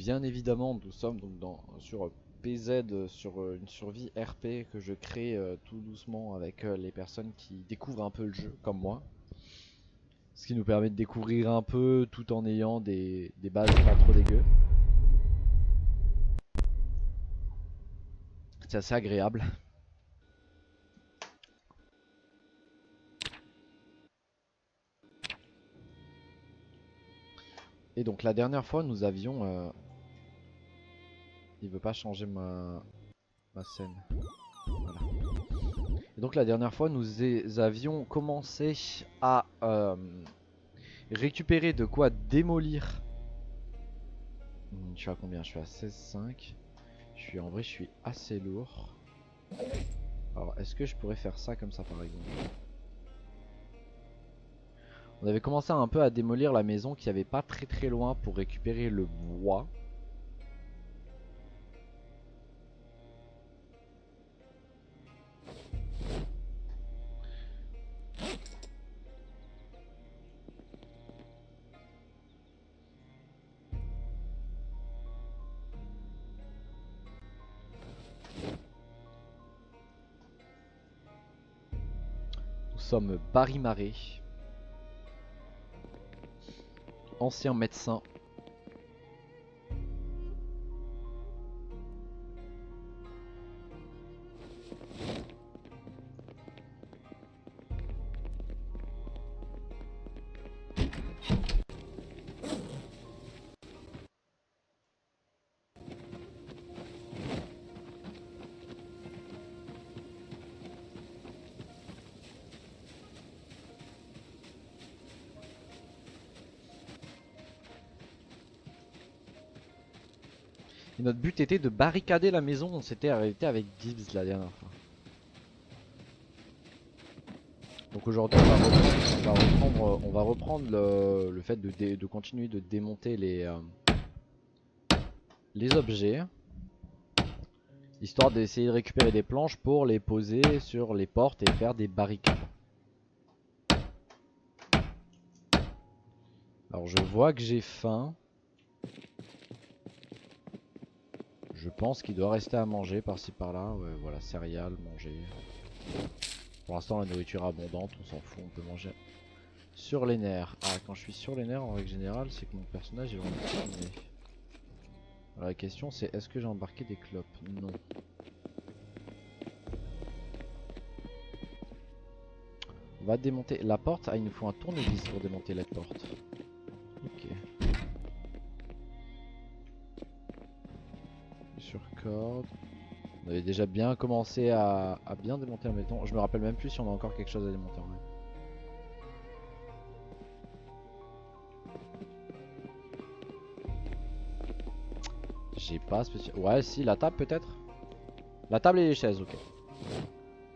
bien évidemment, nous sommes donc sur PZ, sur une survie RP que je crée tout doucement avec les personnes qui découvrent un peu le jeu, comme moi. Ce qui nous permet de découvrir un peu tout en ayant des bases pas trop dégueu. C'est assez agréable. Et donc la dernière fois nous avions... Il veut pas changer ma scène. Voilà. Et donc la dernière fois nous avions commencé à récupérer de quoi démolir. Je suis à combien? Je suis à 16,5. En vrai je suis assez lourd. Alors est-ce que je pourrais faire ça comme ça par exemple? On avait commencé un peu à démolir la maison qui avait pas très loin pour récupérer le bois. Nous sommes Barry Marais, ancien médecin. Et notre but était de barricader la maison. On s'était arrêté avec Gibbs la dernière fois. Donc aujourd'hui on va reprendre le fait de continuer de démonter les objets. Histoire d'essayer de récupérer des planches pour les poser sur les portes et faire des barricades. Alors je vois que j'ai faim. Je pense qu'il doit rester à manger par-ci par-là. Ouais, voilà, céréales, manger. Pour l'instant la nourriture est abondante, on s'en fout, on peut manger sur les nerfs. Ah, quand je suis sur les nerfs en règle générale, c'est que mon personnage est vraiment terminé. Alors la question c'est, est-ce que j'ai embarqué des clopes? Non. On va démonter la porte. Ah, il nous faut un tournevis pour démonter la porte. Ok. Sur corde. On avait déjà bien commencé à bien démonter un béton. Je me rappelle même plus si on a encore quelque chose à démonter en vrai. J'ai pas spécial. Ouais, si, la table peut-être. La table et les chaises, ok.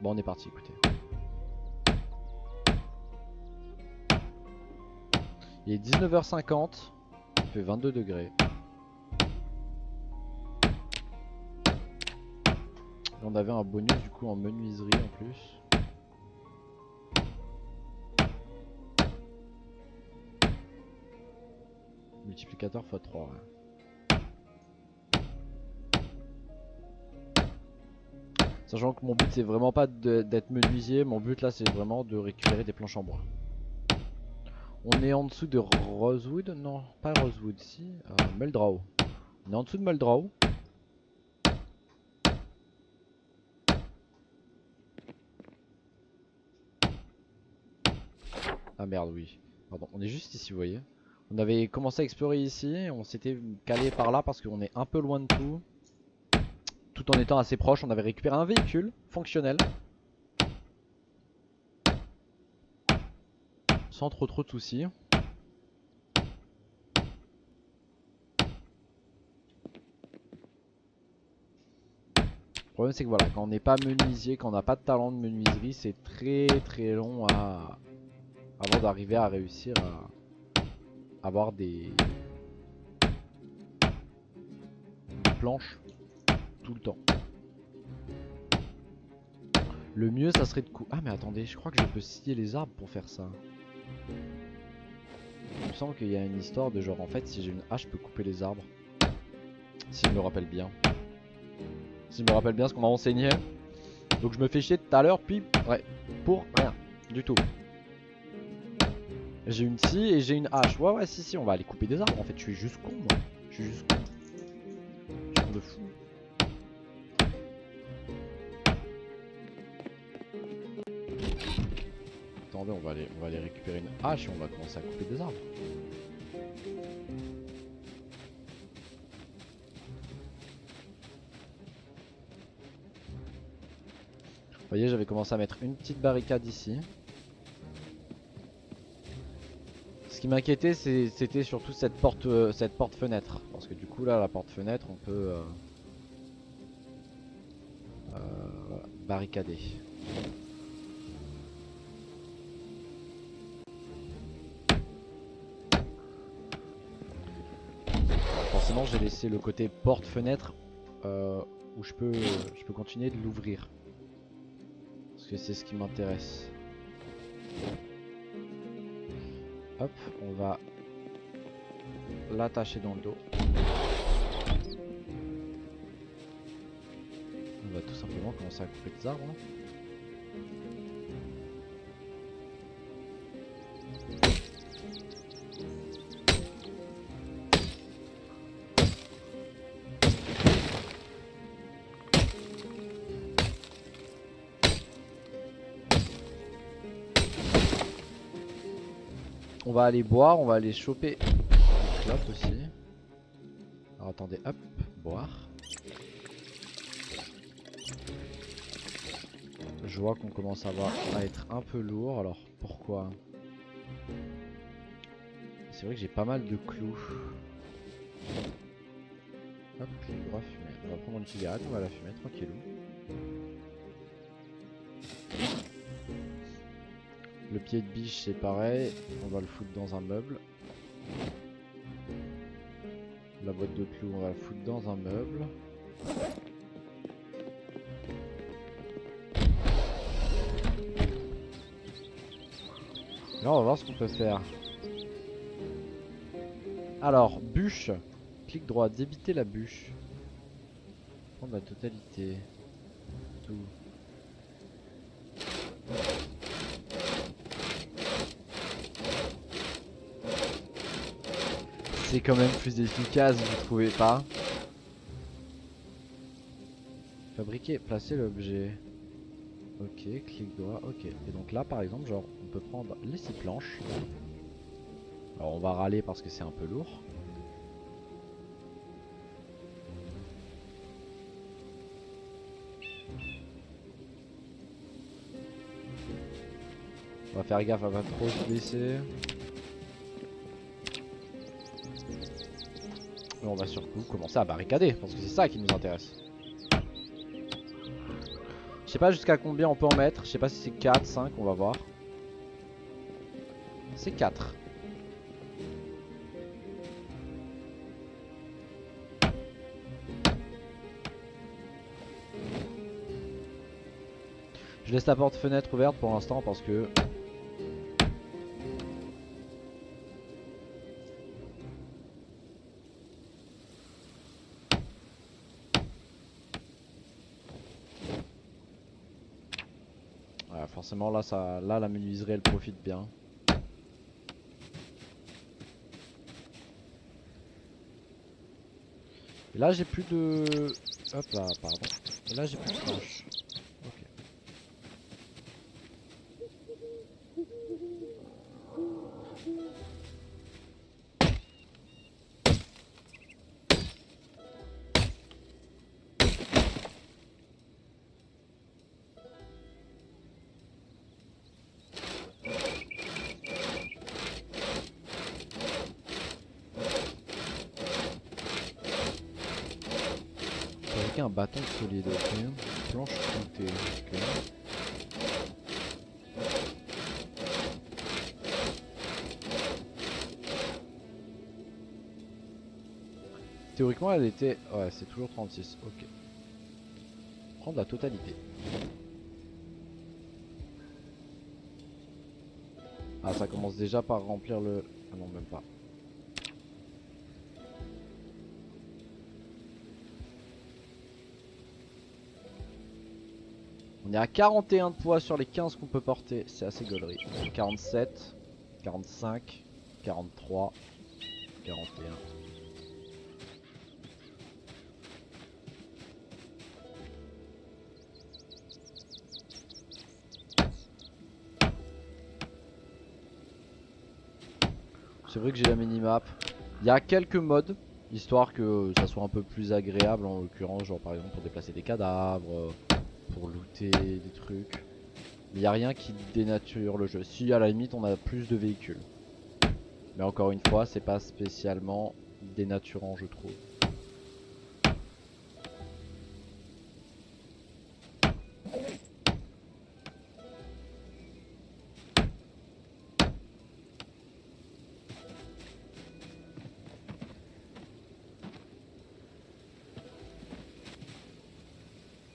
Bon, on est parti, écoutez. Il est 19h50. Il fait 22 degrés. Et on avait un bonus du coup en menuiserie en plus. Multiplicateur x3, ouais. Sachant que mon but c'est vraiment pas d'être menuisier, mon but là c'est vraiment de récupérer des planches en bois. On est en dessous de Rosewood, non pas Rosewood, si, Muldraw. On est en dessous de Muldraw. Ah merde, oui. Pardon, on est juste ici, vous voyez. On avait commencé à explorer ici, on s'était calé par là parce qu'on est un peu loin de tout. Tout en étant assez proche, on avait récupéré un véhicule fonctionnel. Sans trop de soucis. Le problème c'est que voilà, quand on n'est pas menuisier, quand on n'a pas de talent de menuiserie, c'est très long avant d'arriver à réussir à avoir des planches tout le temps. Le mieux ça serait de couper. Ah mais attendez, je crois que je peux scier les arbres pour faire ça. Il me semble qu'il y a une histoire de genre en fait si j'ai une hache je peux couper les arbres. Si je me rappelle bien. Si je me rappelle bien ce qu'on m'a enseigné. Donc je me fais chier tout à l'heure, puis ouais, pour rien du tout. J'ai une scie et j'ai une hache. Ouais, si, on va aller couper des arbres. En fait, je suis juste con, moi. Je suis juste con. Je suis con de fou. Attendez, on va aller récupérer une hache et on va commencer à couper des arbres. Vous voyez, j'avais commencé à mettre une petite barricade ici. Ce qui m'inquiétait, c'était surtout cette porte-fenêtre. Parce que du coup, là, la porte-fenêtre, on peut voilà, barricader. Forcément, j'ai laissé le côté porte-fenêtre où je peux continuer de l'ouvrir. Parce que c'est ce qui m'intéresse. Hop, on va l'attacher dans le dos. On va tout simplement commencer à couper des arbres. On va aller boire, on va aller choper des clopes aussi. Alors attendez, hop, boire. Je vois qu'on commence à être un peu lourd, alors pourquoi? C'est vrai que j'ai pas mal de clous. Hop, clic droit fumer. On va prendre une cigarette, on va la fumer tranquillou. Le pied de biche c'est pareil, on va le foutre dans un meuble. La boîte de clous on va la foutre dans un meuble. Là on va voir ce qu'on peut faire. Alors, bûche. Clic droit, débiter la bûche. Prendre la totalité. Tout. C'est quand même plus efficace, vous trouvez pas? Fabriquer, placer l'objet. Ok, clic droit, ok. Et donc là par exemple, genre on peut prendre les 6 planches. Alors on va râler parce que c'est un peu lourd. On va faire gaffe à pas trop se blesser. Et on va surtout commencer à barricader, parce que c'est ça qui nous intéresse. Je sais pas jusqu'à combien on peut en mettre, je sais pas si c'est 4, 5, on va voir. C'est 4. Je laisse la porte-fenêtre ouverte pour l'instant parce que... Ouais, forcément là, là la menuiserie elle profite bien. Et là j'ai plus de... Hop là, pardon. Et là j'ai plus de planches. Ok. Fabriquer un bâton solide, ok. Planche floutée, ok. Théoriquement elle était... Ouais, c'est toujours 36, ok. Prendre la totalité. Ah, ça commence déjà par remplir le... Ah non, même pas. On est à 41 de poids sur les 15 qu'on peut porter. C'est assez gaulerie. 47, 45, 43, 41. C'est vrai que j'ai la minimap. Il y a quelques modes, histoire que ça soit un peu plus agréable, en l'occurrence, genre par exemple pour déplacer des cadavres, pour looter des trucs. Mais il n'y a rien qui dénature le jeu. Si à la limite on a plus de véhicules. Mais encore une fois, c'est pas spécialement dénaturant, je trouve.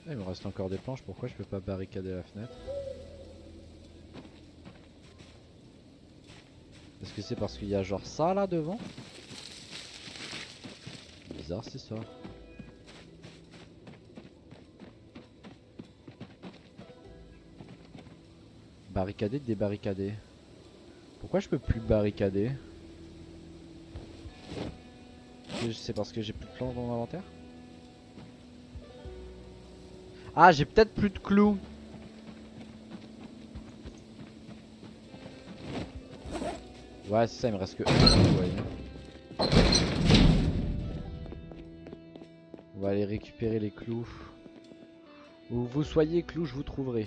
Ah, il me reste encore des planches, pourquoi je peux pas barricader la fenêtre? Est-ce que c'est parce qu'il y a genre ça là devant? Bizarre c'est ça. Barricader, débarricader. Pourquoi je peux plus barricader? C'est parce que j'ai plus de planches dans mon inventaire? Ah, j'ai peut-être plus de clous. Ouais, c'est ça, il me reste que un clou, vous voyez. On va aller récupérer les clous. Où vous soyez clous, je vous trouverai.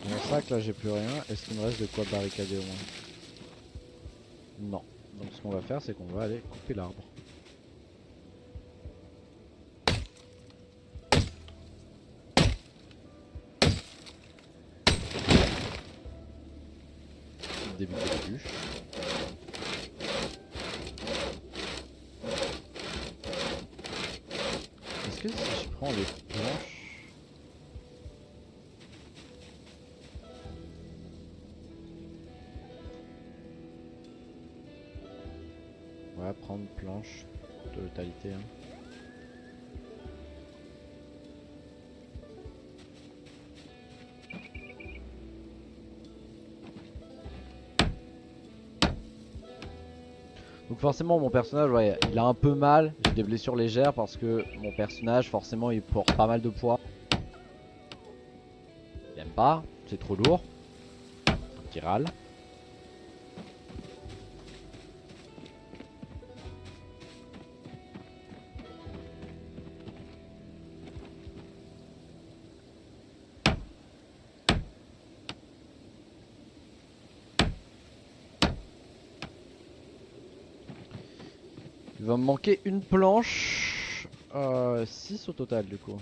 Mon sac là, j'ai plus rien. Est-ce qu'il me reste de quoi barricader au moins? Non. Donc ce qu'on va faire, c'est qu'on va aller couper l'arbre. Débuter les bûches. Est-ce que si je prends les planches... On va prendre planche totalité. Hein. Donc forcément mon personnage, ouais, il a un peu mal. J'ai des blessures légères parce que mon personnage, forcément, il porte pas mal de poids. Il aime pas, c'est trop lourd. Donc il râle. Il va me manquer une planche. 6 au total du coup.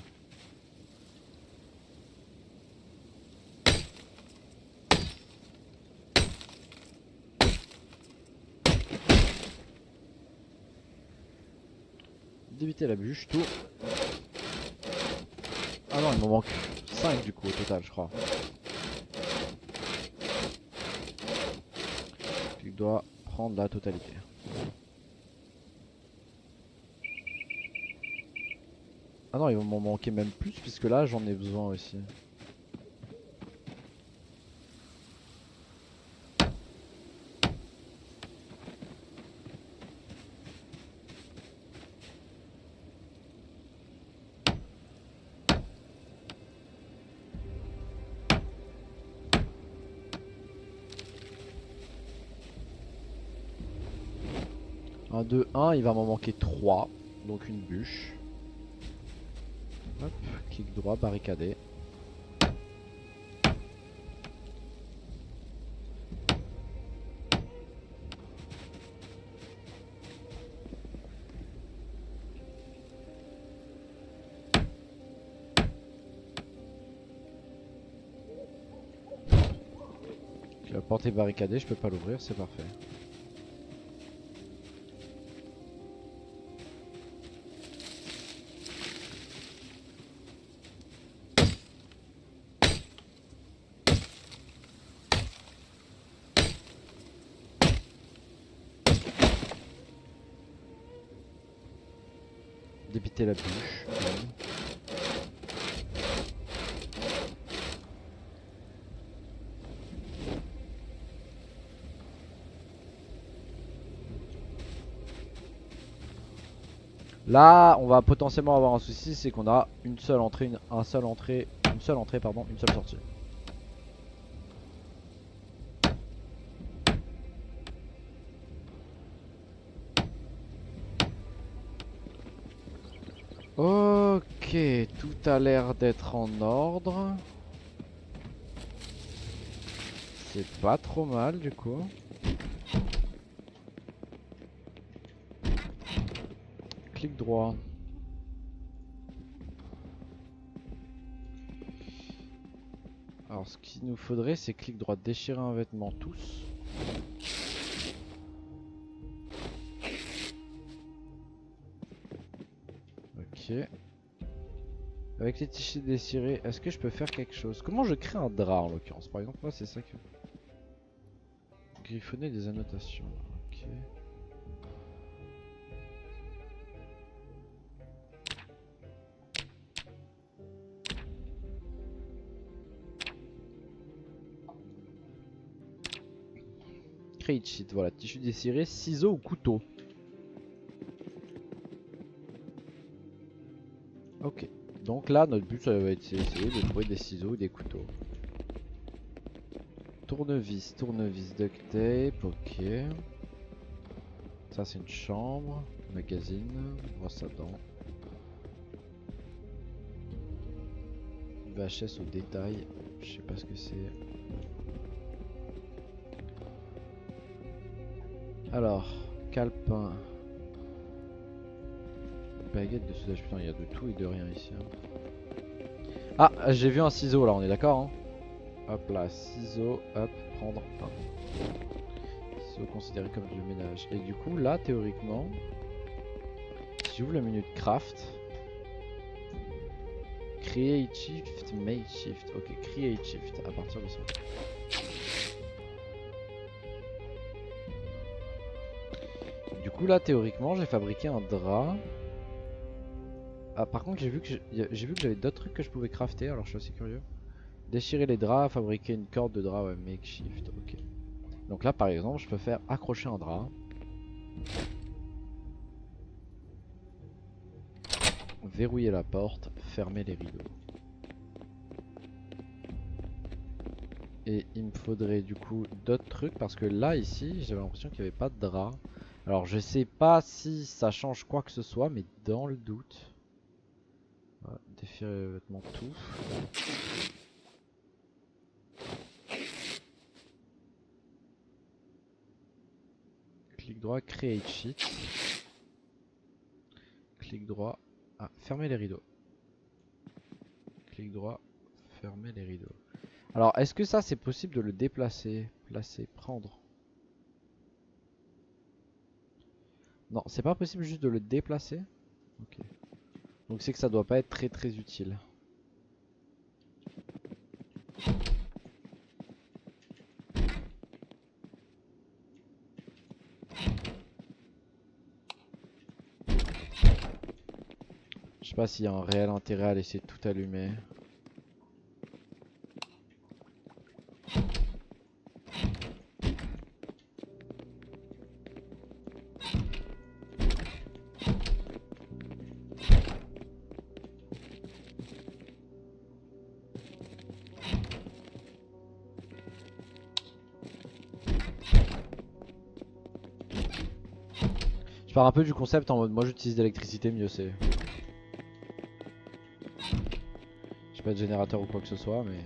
D'éviter la bûche, tout. Ah non, il m'en manque 5 du coup au total, je crois. Tu dois prendre la totalité. Ah non, il va m'en manquer même plus puisque là j'en ai besoin aussi. Un 2 1, il va m'en manquer 3. Donc une bûche. Hop, clic droit, barricadé. La porte est barricadée, je peux pas l'ouvrir, c'est parfait. Débiter la bûche. Là, on va potentiellement avoir un souci, c'est qu'on a une seule entrée, une seule entrée, pardon, une seule sortie. Ok, tout a l'air d'être en ordre. C'est pas trop mal du coup. Clic droit. Alors ce qu'il nous faudrait c'est clic droit, déchirer un vêtement tous. Ok. Avec les tissus déchirés, est-ce que je peux faire quelque chose? Comment je crée un drap en l'occurrence? Par exemple, moi c'est ça que... Griffonner des annotations. Ok. Create sheet, voilà, tissu désiré, ciseaux ou couteau. Ok, donc là notre but ça va être essayer de trouver des ciseaux ou des couteaux. Tournevis, tournevis, duct tape, ok. Ça c'est une chambre, magazine, brosse à dents. VHS au détail, je sais pas ce que c'est. Alors, calepin. Baguette de soudage, putain il y a de tout et de rien ici. Hein. Ah, j'ai vu un ciseau là, on est d'accord hein. Hop là, ciseaux, hop, prendre un. Ciseaux considérés comme du ménage. Et du coup là, théoriquement, si j'ouvre le menu de craft, create shift, make shift, ok, create shift, à partir de ça. Du coup là, théoriquement, j'ai fabriqué un drap. Ah, par contre, j'ai vu que j'avais d'autres trucs que je pouvais crafter, alors je suis assez curieux. Déchirer les draps, fabriquer une corde de drap, ouais, makeshift, ok. Donc là, par exemple, je peux faire accrocher un drap. Verrouiller la porte, fermer les rideaux. Et il me faudrait du coup d'autres trucs parce que là, ici, j'avais l'impression qu'il n'y avait pas de drap. Alors je sais pas si ça change quoi que ce soit, mais dans le doute... Voilà, défier les vêtements tout. Clic droit, create sheet. Clic droit, ah, fermer les rideaux. Clic droit, fermer les rideaux. Alors est-ce que ça c'est possible de le déplacer? Placer, prendre. Non, c'est pas possible juste de le déplacer. Ok. Donc c'est que ça doit pas être très utile. Je sais pas s'il y a un réel intérêt à laisser tout allumer. Je pars un peu du concept en mode moi j'utilise l'électricité, mieux c'est. J'ai pas de générateur ou quoi que ce soit, mais...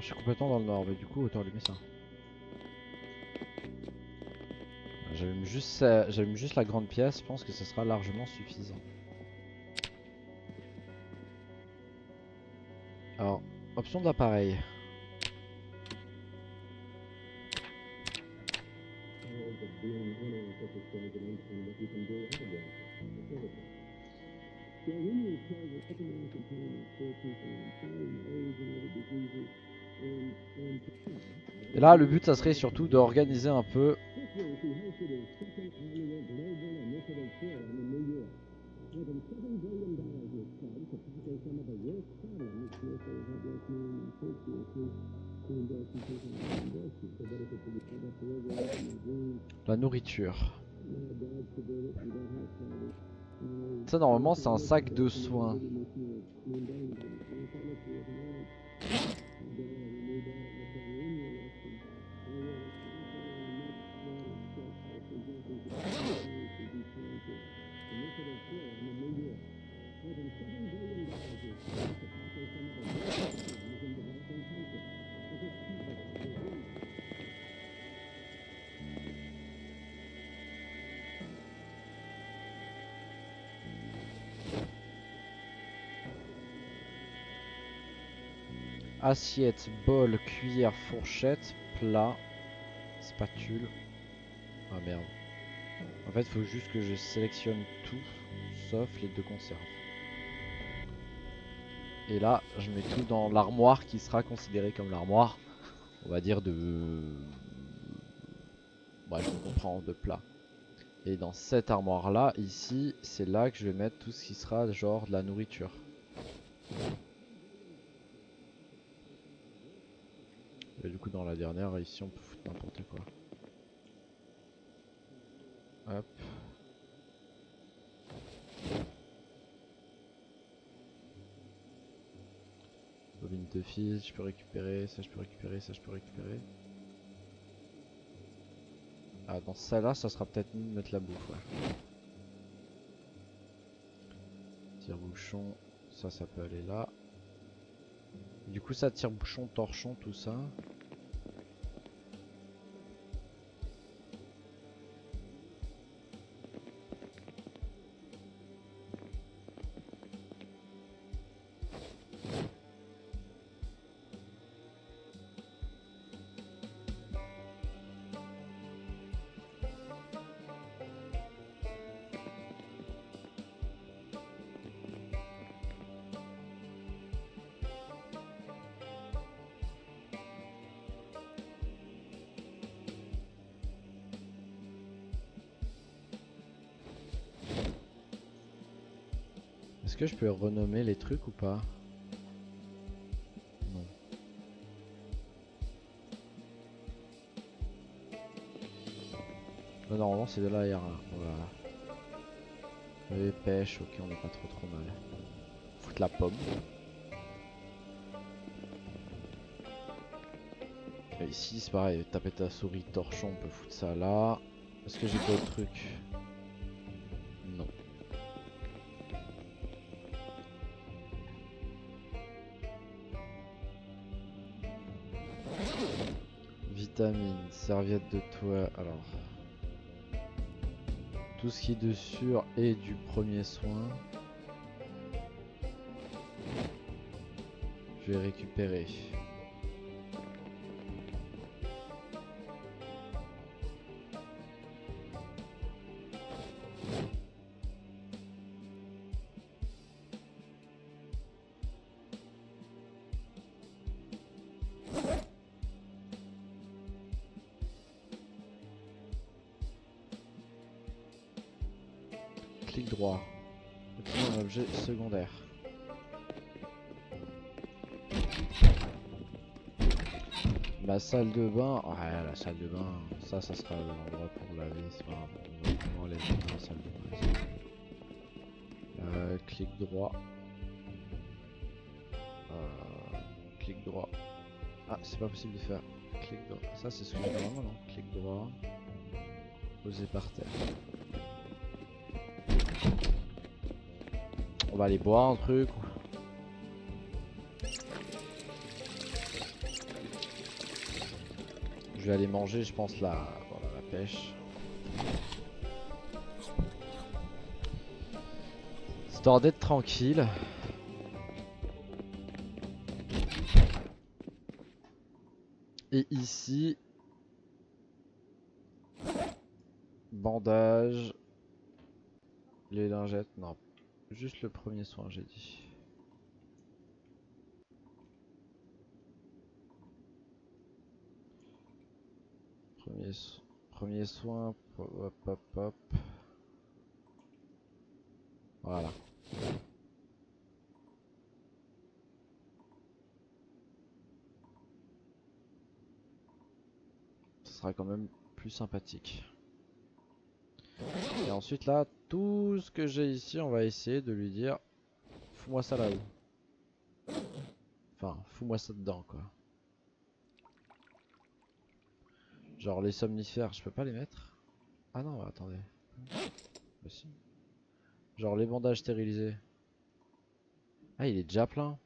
suis complètement dans le nord, mais du coup autant allumer ça. J'allume juste la grande pièce, je pense que ce sera largement suffisant. Alors, option de l'appareil. Et là, le but, ça serait surtout d'organiser un peu. La nourriture. Ça, normalement, c'est un sac de soins. Assiette, bol, cuillère, fourchette, plat, spatule. Ah merde. En fait, faut juste que je sélectionne tout, sauf les 2 conserves. Et là, je mets tout dans l'armoire qui sera considérée comme l'armoire, on va dire de... Ouais, je comprends, de plat. Et dans cette armoire là, ici, c'est là que je vais mettre tout ce qui sera genre de la nourriture. Et du coup dans la dernière, ici on peut foutre n'importe quoi. Hop. Bobine de fil, je peux récupérer, ça je peux récupérer, ça je peux récupérer. Ah, dans celle-là, ça sera peut-être mieux de mettre la bouffe, ouais. Tire-bouchon, ça peut aller là. Du coup, ça tire-bouchon, torchon, tout ça. Est-ce que je peux renommer les trucs ou pas? Non. Là, normalement c'est de l'air là. Voilà. Et pêche, ok, on est pas trop mal. Foutre la pomme. Et ici c'est pareil, taper ta souris, torchon, on peut foutre ça là. Est-ce que j'ai d'autres trucs? Non. Vitamines, serviette de toit, alors. Tout ce qui est dessus et du premier soin. Je vais récupérer. Clic droit. Obtenir un objet secondaire. Ma salle de bain. Ouais, la salle de bain. Ça sera l'endroit pour laver. C'est pas grave. On va pouvoir les mettre dans la salle de bain. Clic droit. Clic droit. Ah, c'est pas possible de faire. Clic droit. Ça, c'est ce qu'on a normalement, non? Clic droit. Poser par terre. On va aller boire un truc. vais aller manger, je pense, voilà, la pêche. Histoire d'être tranquille. Et ici, bandage, les lingettes, non, juste le premier soin j'ai dit. Premier soin, hop hop hop. Voilà. Ce sera quand même plus sympathique. Et ensuite là, tout ce que j'ai ici, on va essayer de lui dire fous-moi ça là-haut. Enfin, fous-moi ça dedans quoi. Genre les somnifères, je peux pas les mettre? Ah non, attendez. Bah si. Genre les bandages stérilisés. Ah, il est déjà plein.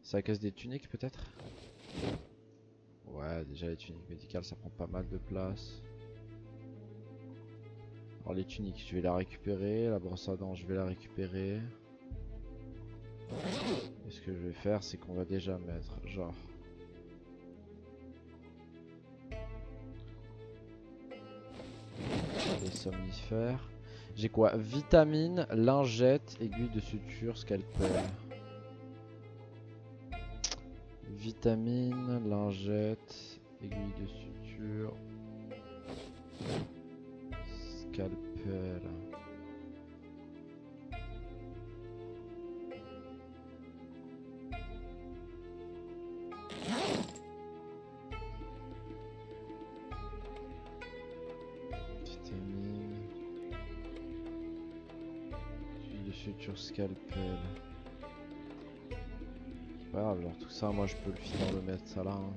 C'est à cause des tuniques peut-être? Ouais, déjà les tuniques médicales ça prend pas mal de place. Alors les tuniques, je vais la récupérer. La brosse à dents, je vais la récupérer. Et ce que je vais faire, c'est qu'on va déjà mettre genre les somnifères. J'ai quoi? Vitamines, lingettes, aiguille de suture, scalpel. Vitamines, lingettes, aiguille de suture, scalpel. Vitamines, aiguille de suture, scalpel. C'est pas grave, alors tout ça, moi je peux le finir de mettre ça là. Hein.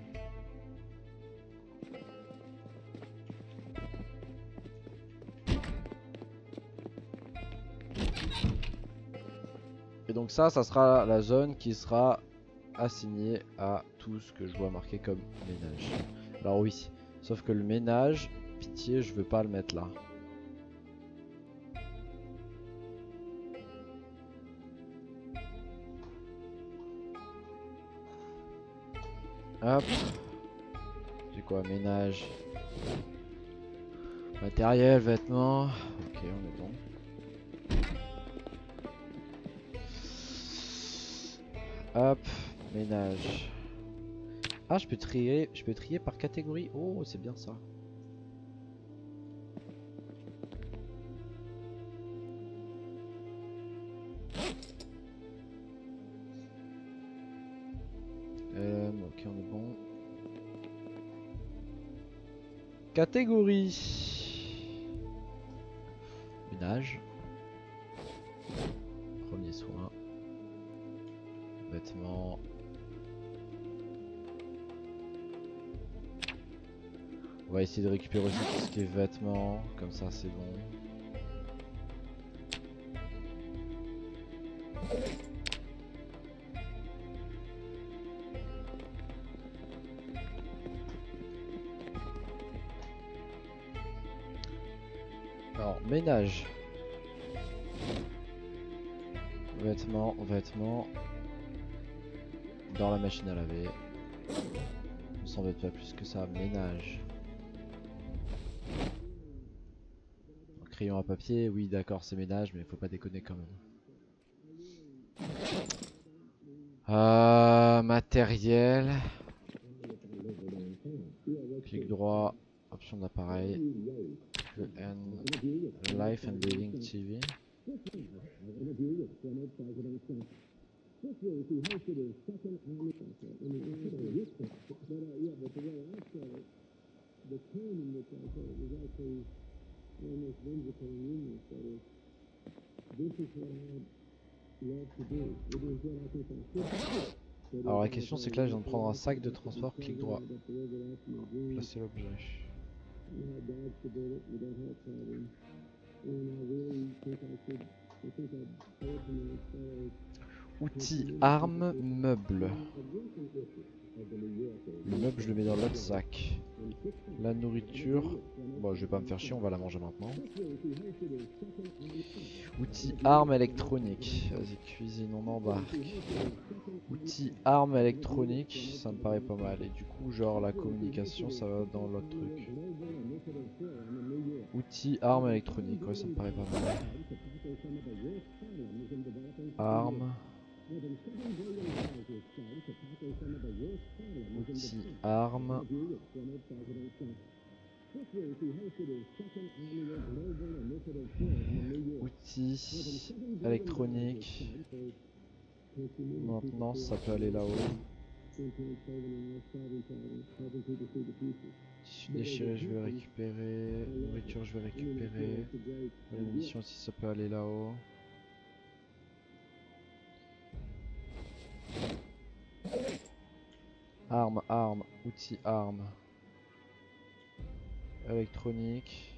Et donc ça sera la zone qui sera assignée à tout ce que je dois marquer comme ménage. Alors oui, sauf que le ménage, pitié, je veux pas le mettre là. Hop. J'ai quoi? Ménage. Matériel, vêtements. Ok, on est bon. Hop, ménage. Ah, je peux trier par catégorie. Oh, c'est bien ça. Ok, on est bon. Catégorie. Ménage. Premier soin. Vêtements. On va essayer de récupérer aussi tout ce qui est vêtements. Comme ça, c'est bon. Alors, ménage. Vêtements, vêtements. Dans la machine à laver. On s'embête pas plus que ça. Ménage. Crayon à papier, oui d'accord c'est ménage mais faut pas déconner quand même. Matériel. Clic droit, option d'appareil. Life and Living TV. Alors la question c'est que là je viens de prendre un sac de transport, clic droit. Placer l'objet. Outils, armes, meubles. Le meuble, je le mets dans l'autre sac. La nourriture, bon, je vais pas me faire chier, on va la manger maintenant. Outils, armes électroniques. Vas-y, cuisine, on embarque. Outils, armes électroniques, ça me paraît pas mal. Et du coup, genre la communication, ça va dans l'autre truc. Outils, armes électroniques, ouais, ça me paraît pas mal. Armes. Outils, armes. Outils électroniques. Maintenant, ça peut aller là-haut. Tissu déchiré, je vais récupérer. Nourriture, je vais récupérer. Les munitions aussi, ça peut aller là-haut. Armes, armes, outils, armes. Électronique.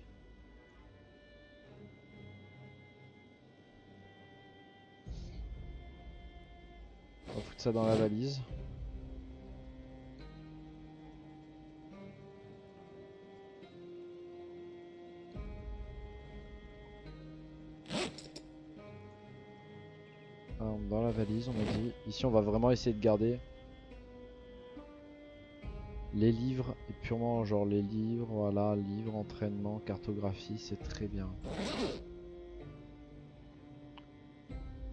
On va foutre ça dans la valise. Armes dans la valise, on m'a dit. Ici, on va vraiment essayer de garder les livres, et purement genre les livres, voilà, livres, entraînement, cartographie, c'est très bien.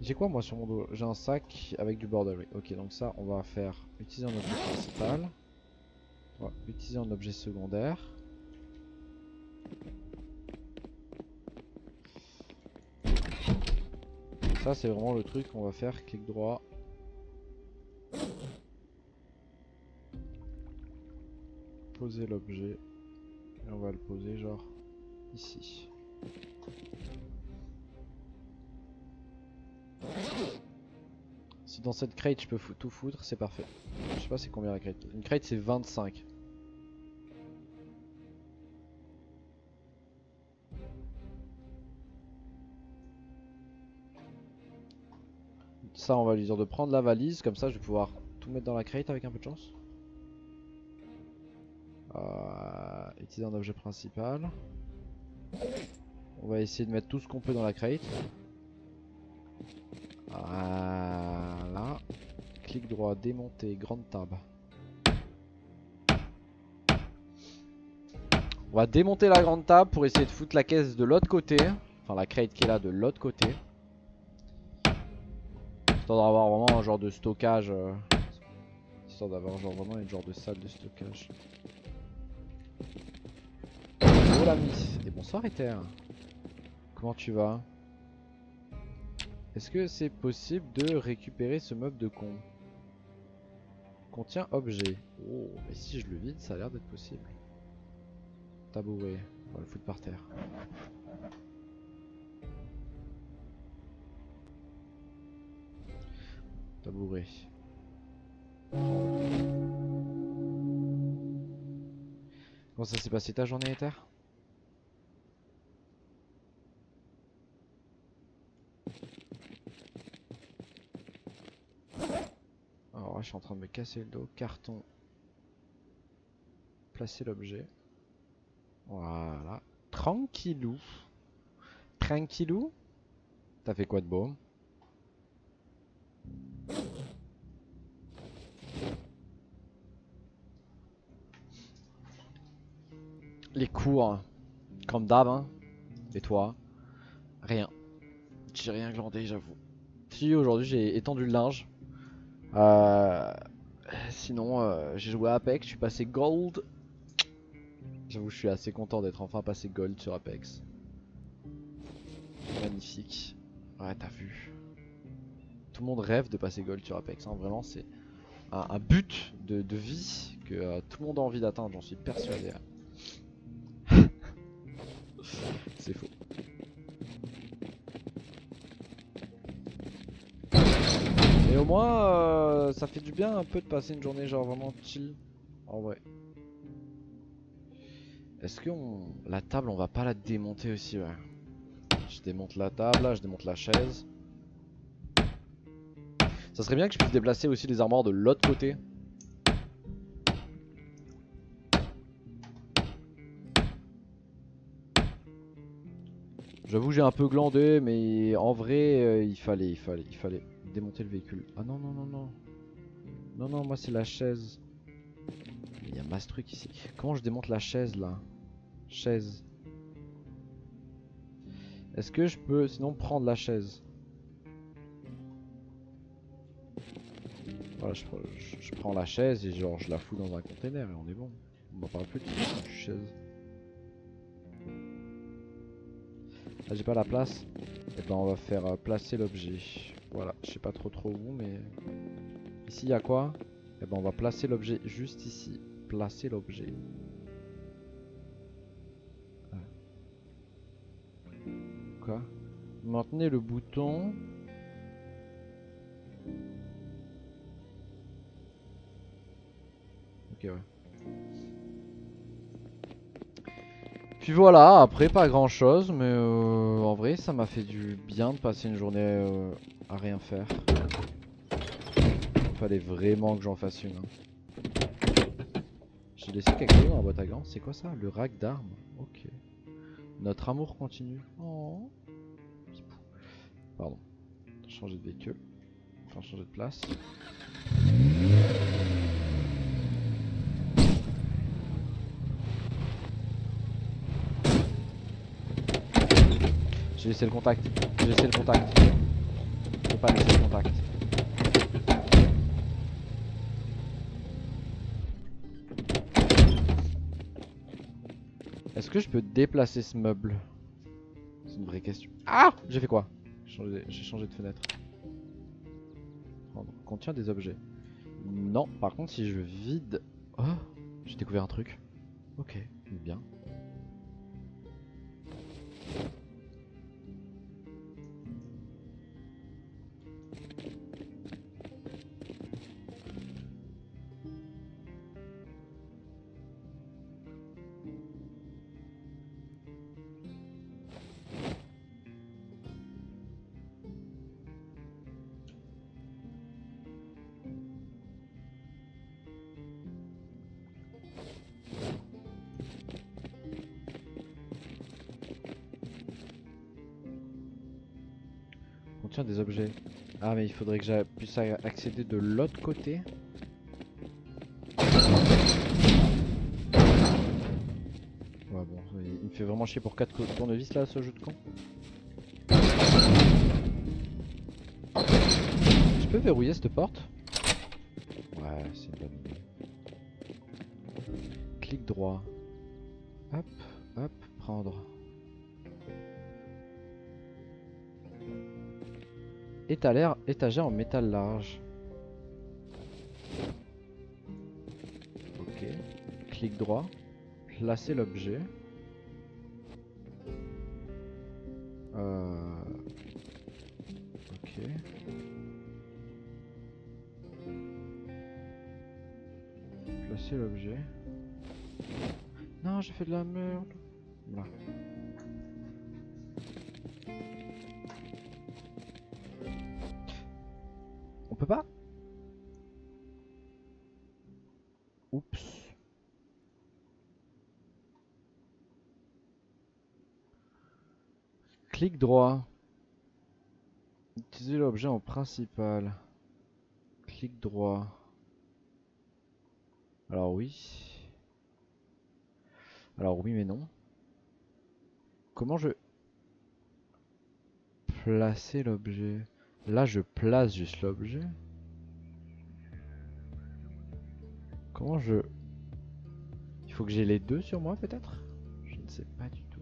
J'ai quoi moi sur mon dos? J'ai un sac avec du bordereau. Ok, donc ça, on va faire utiliser un objet principal. On va utiliser un objet secondaire. Ça, c'est vraiment le truc qu'on va faire, clic droit. Poser l'objet. Et on va le poser genre ici. Si dans cette crate je peux tout foutre, c'est parfait. Je sais pas c'est combien la crate. Une crate c'est 25. Ça on va lui dire de prendre la valise, comme ça je vais pouvoir tout mettre dans la crate avec un peu de chance. Utiliser un objet principal. On va essayer de mettre tout ce qu'on peut dans la crate. Voilà. Clic droit, démonter, grande tab. On va démonter la grande table pour essayer de foutre la caisse de l'autre côté. Enfin la crate qui est là de l'autre côté. Histoire d'avoir vraiment un genre de stockage. Histoire d'avoir genre vraiment une genre de salle de stockage. Oh l'ami. Et bonsoir Ether. Comment tu vas? Est-ce que c'est possible de récupérer ce meuble de con? Contient objet. Oh, mais si je le vide, ça a l'air d'être possible. Tabouret. On va le foutre par terre. Tabouret. Comment ça s'est passé ta journée, Ether? Alors là, je suis en train de me casser le dos. Carton. Placer l'objet. Voilà. Tranquillou. Tranquillou. T'as fait quoi de beau? Les cours. Comme d'hab, hein. Et toi? Rien. J'ai rien glandé, j'avoue. Si, aujourd'hui j'ai étendu le linge. Sinon, j'ai joué à Apex, je suis passé Gold. J'avoue, je suis assez content d'être enfin passé Gold sur Apex. Magnifique. Ouais, t'as vu. Tout le monde rêve de passer Gold sur Apex, hein. Vraiment, c'est un but de vie que tout le monde a envie d'atteindre, j'en suis persuadé. C'est faux. Et au moins, ça fait du bien un peu de passer une journée genre vraiment chill. En vrai. Est-ce que la table, on va pas la démonter aussi, ouais. Je démonte la table, là, je démonte la chaise. Ça serait bien que je puisse déplacer aussi les armoires de l'autre côté. J'avoue j'ai un peu glandé, mais en vrai il fallait démonter le véhicule. Ah non non non non. Non non, moi c'est la chaise. Il y a masse truc ici. Comment je démonte la chaise là? Chaise. Est-ce que je peux sinon prendre la chaise? Voilà, je prends la chaise et genre je la fous dans un container et on est bon. On m'en parle plus de chaise. Ah, j'ai pas la place. Et ben on va faire placer l'objet. Voilà, je sais pas trop où mais... Ici il y a quoi? Et ben on va placer l'objet juste ici. Placer l'objet. Quoi? Maintenez le bouton. Ok ouais. Puis voilà, après pas grand chose, mais en vrai ça m'a fait du bien de passer une journée à rien faire. Fallait vraiment que j'en fasse une. Hein. J'ai laissé quelque chose dans la boîte à gants, c'est quoi ça? Le rack d'armes. Ok. Notre amour continue. Oh. Pardon. Changer de véhicule. Enfin changer de place. J'ai laissé le contact. J'ai laissé le contact. Faut pas laisser le contact. Est-ce que je peux déplacer ce meuble? C'est une vraie question. Ah! J'ai fait quoi? J'ai changé de fenêtre. Prendre. Contient des objets. Non, par contre si je vide... Oh! J'ai découvert un truc. Ok, bien. Contient des objets. Ah mais il faudrait que je puisse accéder de l'autre côté. Ouais bon, il me fait vraiment chier pour 4 tournevis là ce jeu de con. Je peux verrouiller cette porte? Ouais, c'est une bonne idée. Clic droit. Hop, hop, prendre. Étagère en métal large. Ok. Clic droit. Placer l'objet. Ok. Placer l'objet. Non, j'ai fait de la merde. Là. On peut pas? Oups. Clic droit. Utiliser l'objet en principal. Clic droit. Alors oui. Alors oui mais non. Comment je... Placer l'objet. Là je place juste l'objet. Comment je... Il faut que j'ai les deux sur moi peut-être? Je ne sais pas du tout.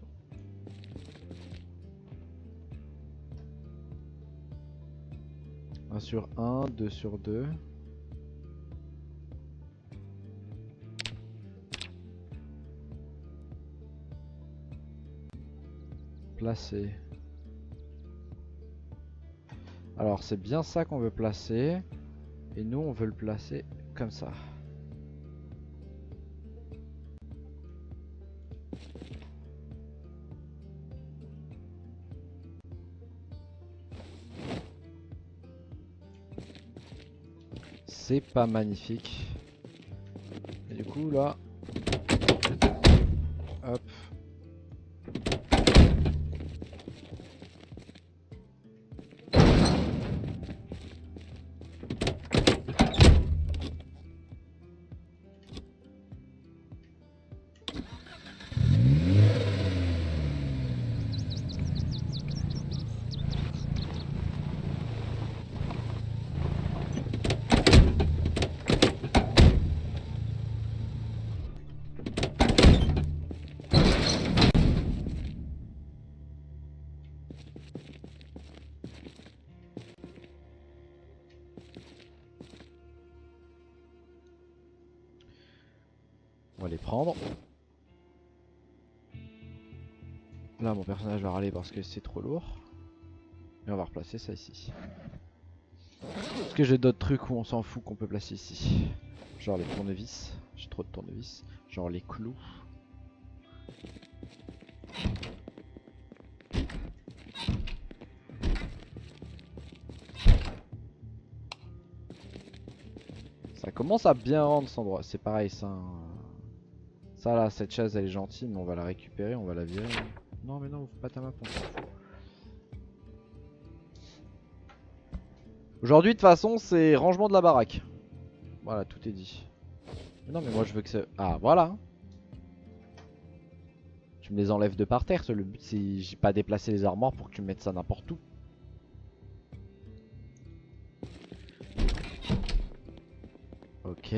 1 sur 1, 2 sur 2. Placer. Alors c'est bien ça qu'on veut placer. Et nous on veut le placer comme ça. C'est pas magnifique. Et du coup là... Hop. On va les prendre. Là mon personnage va râler parce que c'est trop lourd. Et on va replacer ça ici. Est-ce que j'ai d'autres trucs où on s'en fout qu'on peut placer ici? Genre les tournevis. J'ai trop de tournevis. Genre les clous. Ça commence à bien rendre cet endroit. C'est pareil ça. Ça là, cette chaise elle est gentille, mais on va la récupérer, on va la virer. Non mais non, pas ta map, on s'en fout. Aujourd'hui de toute façon c'est rangement de la baraque. Voilà, tout est dit. Mais non mais moi je veux que ça... Ah voilà. Tu me les enlèves de par terre, le but c'est j'ai pas déplacé les armoires pour que tu me mettes ça n'importe où. Ok.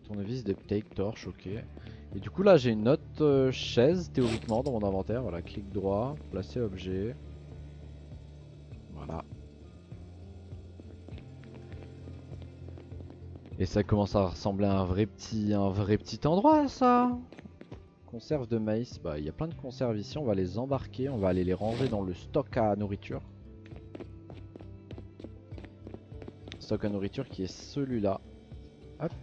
Tournevis de take torche, ok. Et du coup là j'ai une autre chaise théoriquement dans mon inventaire. Voilà, clic droit, placer objet. Voilà. Et ça commence à ressembler à un vrai petit endroit ça. Conserve de maïs, bah il y a plein de conserves ici, on va les embarquer, on va aller les ranger dans le stock à nourriture. Stock à nourriture qui est celui-là. Hop.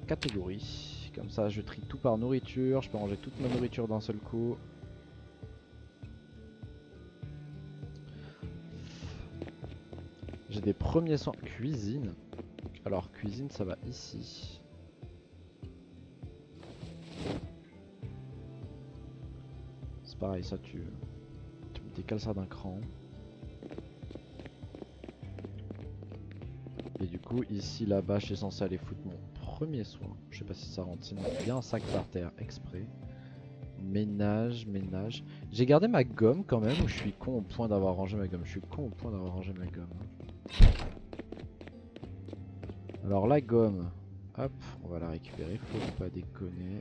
Catégorie. Comme ça je trie tout par nourriture, je peux ranger toute ma nourriture d'un seul coup. J'ai des premiers soins. Cuisine. Alors cuisine ça va ici. C'est pareil ça tu me décales ça d'un cran. Et du coup ici là-bas je suis censé aller foutre mon premier soin. Je sais pas si ça rentre, sinon il y a un sac par terre exprès. Ménage, ménage. J'ai gardé ma gomme quand même ou je suis con au point d'avoir rangé ma gomme? Je suis con au point d'avoir rangé ma gomme. Alors la gomme, hop, on va la récupérer, faut pas déconner.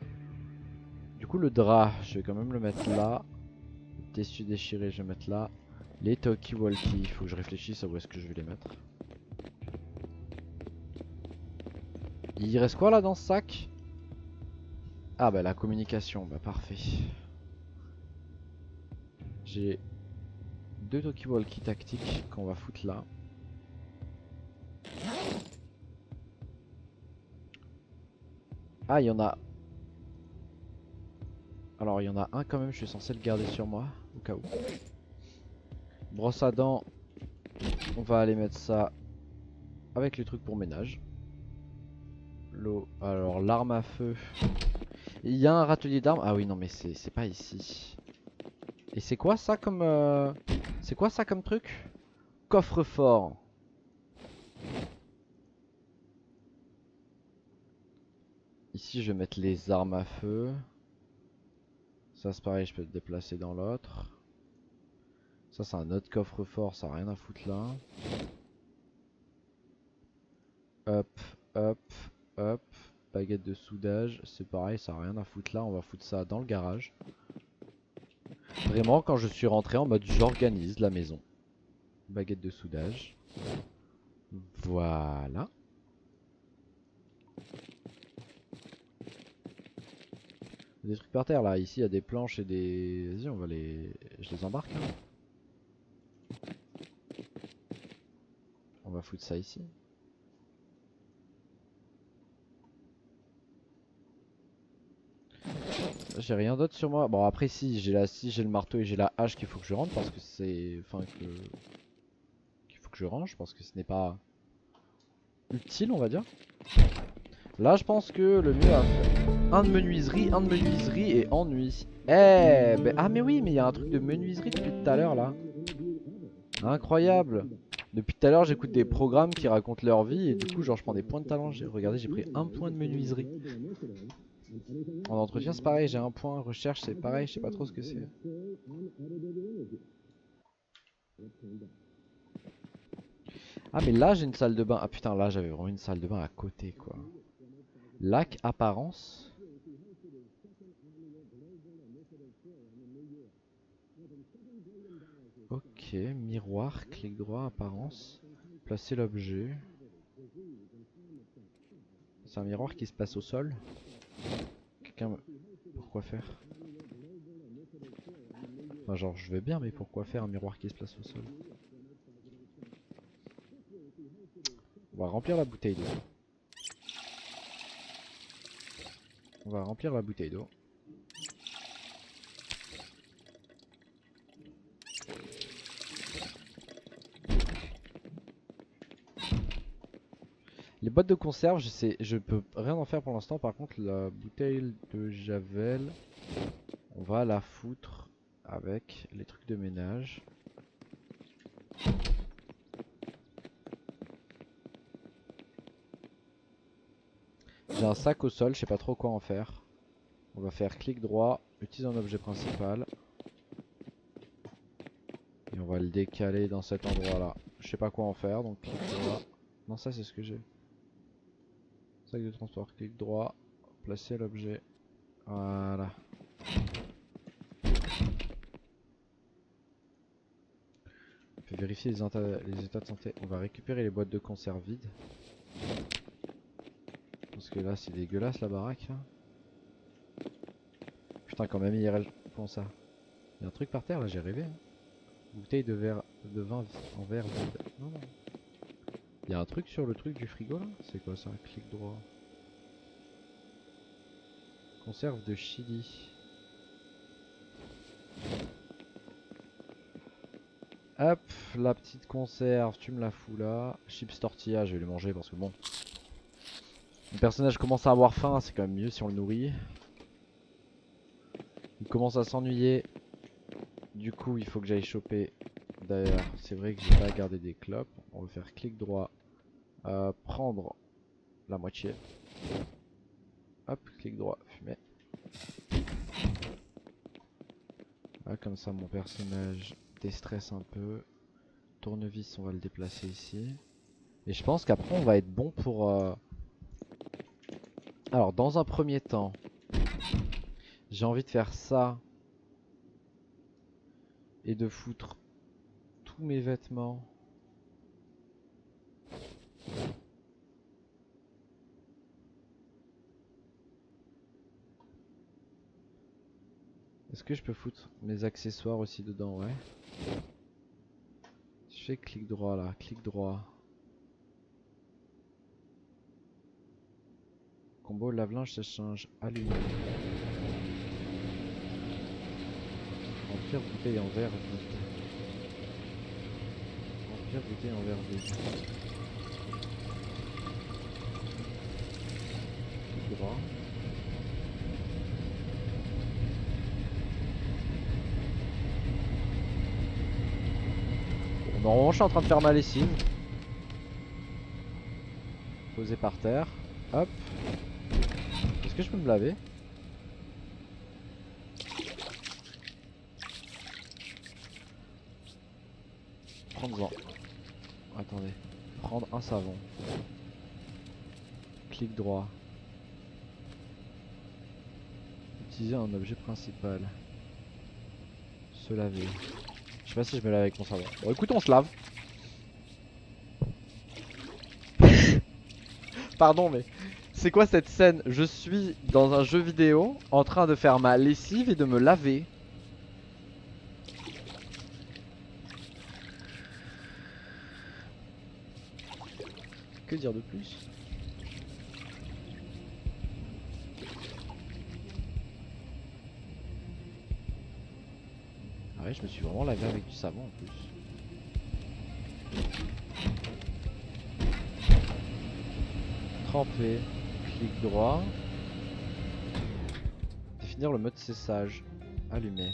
Du coup le drap, je vais quand même le mettre là. Le tissu déchiré, je vais mettre là. Les talkie-walkie, il faut que je réfléchisse à où est-ce que je vais les mettre. Il reste quoi là dans ce sac? Ah bah la communication, bah parfait. J'ai deux talkie-walkie tactiques qu'on va foutre là. Ah il y en a... Alors il y en a un quand même, je suis censé le garder sur moi, au cas où. Brosse à dents, on va aller mettre ça avec les trucs pour ménage. L'eau, alors l'arme à feu. Il y a un râtelier d'armes. Ah oui non mais c'est pas ici. Et c'est quoi ça comme c'est quoi ça comme truc? Coffre-fort. Ici je vais mettre les armes à feu. Ça c'est pareil, je peux le déplacer dans l'autre. Ça c'est un autre coffre-fort, ça a rien à foutre là. Hop, hop, hop. Baguette de soudage, c'est pareil, ça a rien à foutre là, on va foutre ça dans le garage. Vraiment quand je suis rentré en mode j'organise la maison. Baguette de soudage. Voilà. Des trucs par terre là, ici il y a des planches et des... Vas-y on va les... Je les embarque hein. On va foutre ça ici. J'ai rien d'autre sur moi. Bon après si j'ai la scie, j'ai le marteau et j'ai la hache qu'il faut que je rentre parce que c'est... Enfin que... Qu'il faut que je range parce que ce n'est pas... utile on va dire. Là je pense que le mieux à faire... un de menuiserie et ennui. Eh ben... Ah mais oui mais il y a un truc de menuiserie depuis tout à l'heure là. Incroyable. Depuis tout à l'heure j'écoute des programmes qui racontent leur vie et du coup genre je prends des points de talent. Regardez j'ai pris un point de menuiserie. En entretien c'est pareil, j'ai un point, recherche c'est pareil, je sais pas trop ce que c'est. Ah mais là j'ai une salle de bain, ah putain là j'avais vraiment une salle de bain à côté quoi. Lac apparence. Ok, miroir, clic droit, apparence. Placer l'objet. C'est un miroir qui se place au sol. Quelqu'un... Pourquoi faire? Enfin, genre je vais bien, mais pourquoi faire un miroir qui se place au sol? On va remplir la bouteille d'eau. On va remplir la bouteille d'eau. Les boîtes de conserve, je peux rien en faire pour l'instant. Par contre, la bouteille de javel, on va la foutre avec les trucs de ménage. J'ai un sac au sol, je sais pas trop quoi en faire. On va faire clic droit, utilise un objet principal. Et on va le décaler dans cet endroit là. Je sais pas quoi en faire, donc clic droit. Non, ça c'est ce que j'ai. Sac de transport, clic droit, placer l'objet. Voilà. On peut vérifier les états de santé. On va récupérer les boîtes de conserve vides. Parce que là c'est dégueulasse la baraque là. Putain, quand même IRL, comment ça? Il y a un truc par terre là, j'ai rêvé. Hein. Bouteille de vin en verre vide. Non, non. Il y a un truc sur le truc du frigo là? C'est quoi ça? Clic droit. Conserve de chili. Hop, la petite conserve, tu me la fous là. Chips tortilla, je vais les manger parce que bon. Le personnage commence à avoir faim, c'est quand même mieux si on le nourrit. Il commence à s'ennuyer. Du coup, il faut que j'aille choper. D'ailleurs, c'est vrai que j'ai pas gardé des clopes. On va faire clic droit. Prendre la moitié. Hop, clic droit, fumer. Ah, comme ça, mon personnage déstresse un peu. Tournevis, on va le déplacer ici. Et je pense qu'après, on va être bon pour... Alors, dans un premier temps, j'ai envie de faire ça. Et de foutre tous mes vêtements. Est-ce que je peux foutre mes accessoires aussi dedans? Ouais. Je fais clic droit là, clic droit. Combo lave-linge sèche-linge, allumé. Remplir bouteille en verre vide. Remplir bouteille en verre vide. Clic droit. Bon, normalement je suis en train de faire ma lessive. Posé par terre. Hop. Est-ce que je peux me laver? Prendre-en. Attendez. Prendre un savon. Clic droit. Utiliser un objet principal. Se laver. Je sais pas si je me lave avec mon savon. Bon écoute, on se lave. Pardon mais c'est quoi cette scène? Je suis dans un jeu vidéo en train de faire ma lessive et de me laver. Que dire de plus? Ah ouais, je me suis vraiment lavé avec du savon en plus. Tremper, clic droit. Définir le mode séchage. Allumer.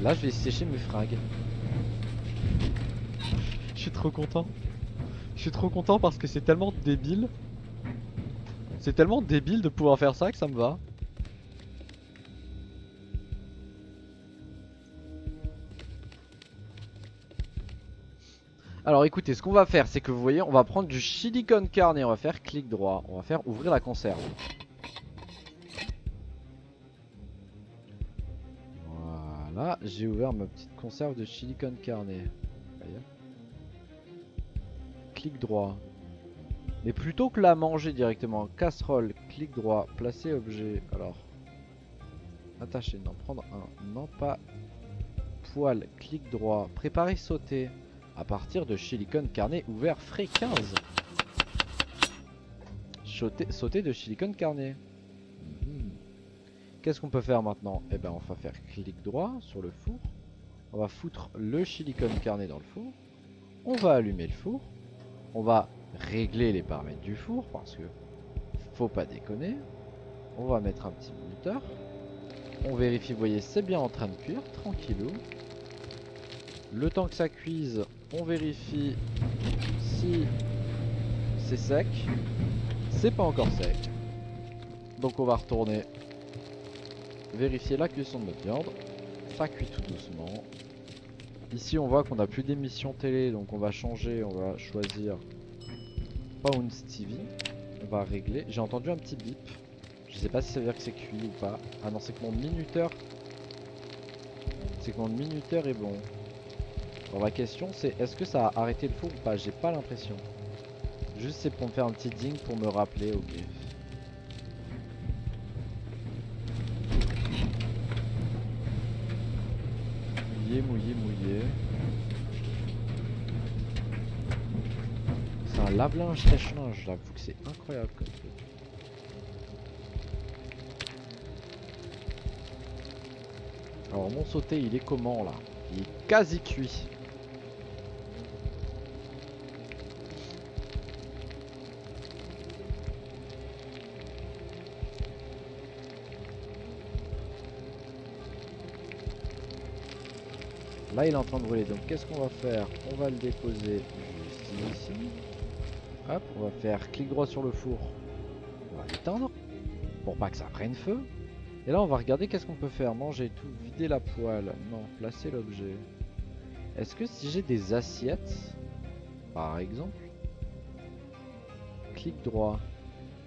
Là, je vais sécher mes fringues. Je suis trop content. Je suis trop content parce que c'est tellement débile. C'est tellement débile de pouvoir faire ça que ça me va. Alors écoutez, ce qu'on va faire, c'est que vous voyez, on va prendre du chili con carne et on va faire clic droit. On va faire ouvrir la conserve. Voilà, j'ai ouvert ma petite conserve de chili con carne. Clic droit. Mais plutôt que la manger directement, casserole, clic droit, placer objet. Alors, attacher, non, prendre un. Non, pas poêle, clic droit, préparer sauter. À partir de silicone carné ouvert frais 15. Sauter de silicone carné. Qu'est-ce qu'on peut faire maintenant? Eh ben on va faire clic droit sur le four. On va foutre le silicone carné dans le four. On va allumer le four. On va régler les paramètres du four parce que faut pas déconner. On va mettre un petit minuteur. On vérifie, vous voyez, c'est bien en train de cuire, tranquillou. Le temps que ça cuise, on vérifie si c'est sec. C'est pas encore sec. Donc on va retourner vérifier la cuisson de notre viande. Ça cuit tout doucement. Ici on voit qu'on n'a plus d'émission télé, donc on va changer, on va choisir Bounce TV. On va régler. J'ai entendu un petit bip. Je sais pas si ça veut dire que c'est cuit ou pas. Ah non, c'est que mon minuteur. C'est que mon minuteur est bon. Alors la question c'est est-ce que ça a arrêté le four ou pas? J'ai pas l'impression. Juste c'est pour me faire un petit ding pour me rappeler, ok. Mouillé, mouillé. C'est un lave-linge sèche-linge, j'avoue que c'est incroyable comme truc. Alors mon sauté il est comment là? Il est quasi cuit. Là il est en train de brûler, donc qu'est-ce qu'on va faire? On va le déposer juste ici. Hop, on va faire clic droit sur le four. On va l'éteindre pour pas que ça prenne feu. Et là on va regarder qu'est-ce qu'on peut faire. Manger tout, vider la poêle. Non, placer l'objet. Est-ce que si j'ai des assiettes, par exemple, clic droit,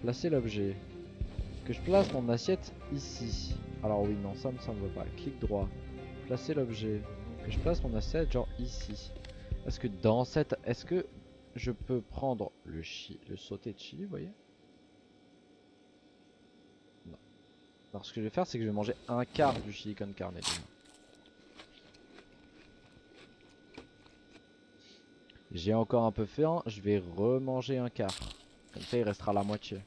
placer l'objet, que je place mon assiette ici. Alors oui, non, ça me va pas. Clic droit, placer l'objet, que je place mon assiette genre ici. Est-ce que dans cette... Est-ce que je peux prendre le sauté de chili, vous voyez? Non. Alors ce que je vais faire, c'est que je vais manger un quart du chili con carne. J'ai encore un peu faim, je vais remanger un quart. Comme ça, il restera la moitié.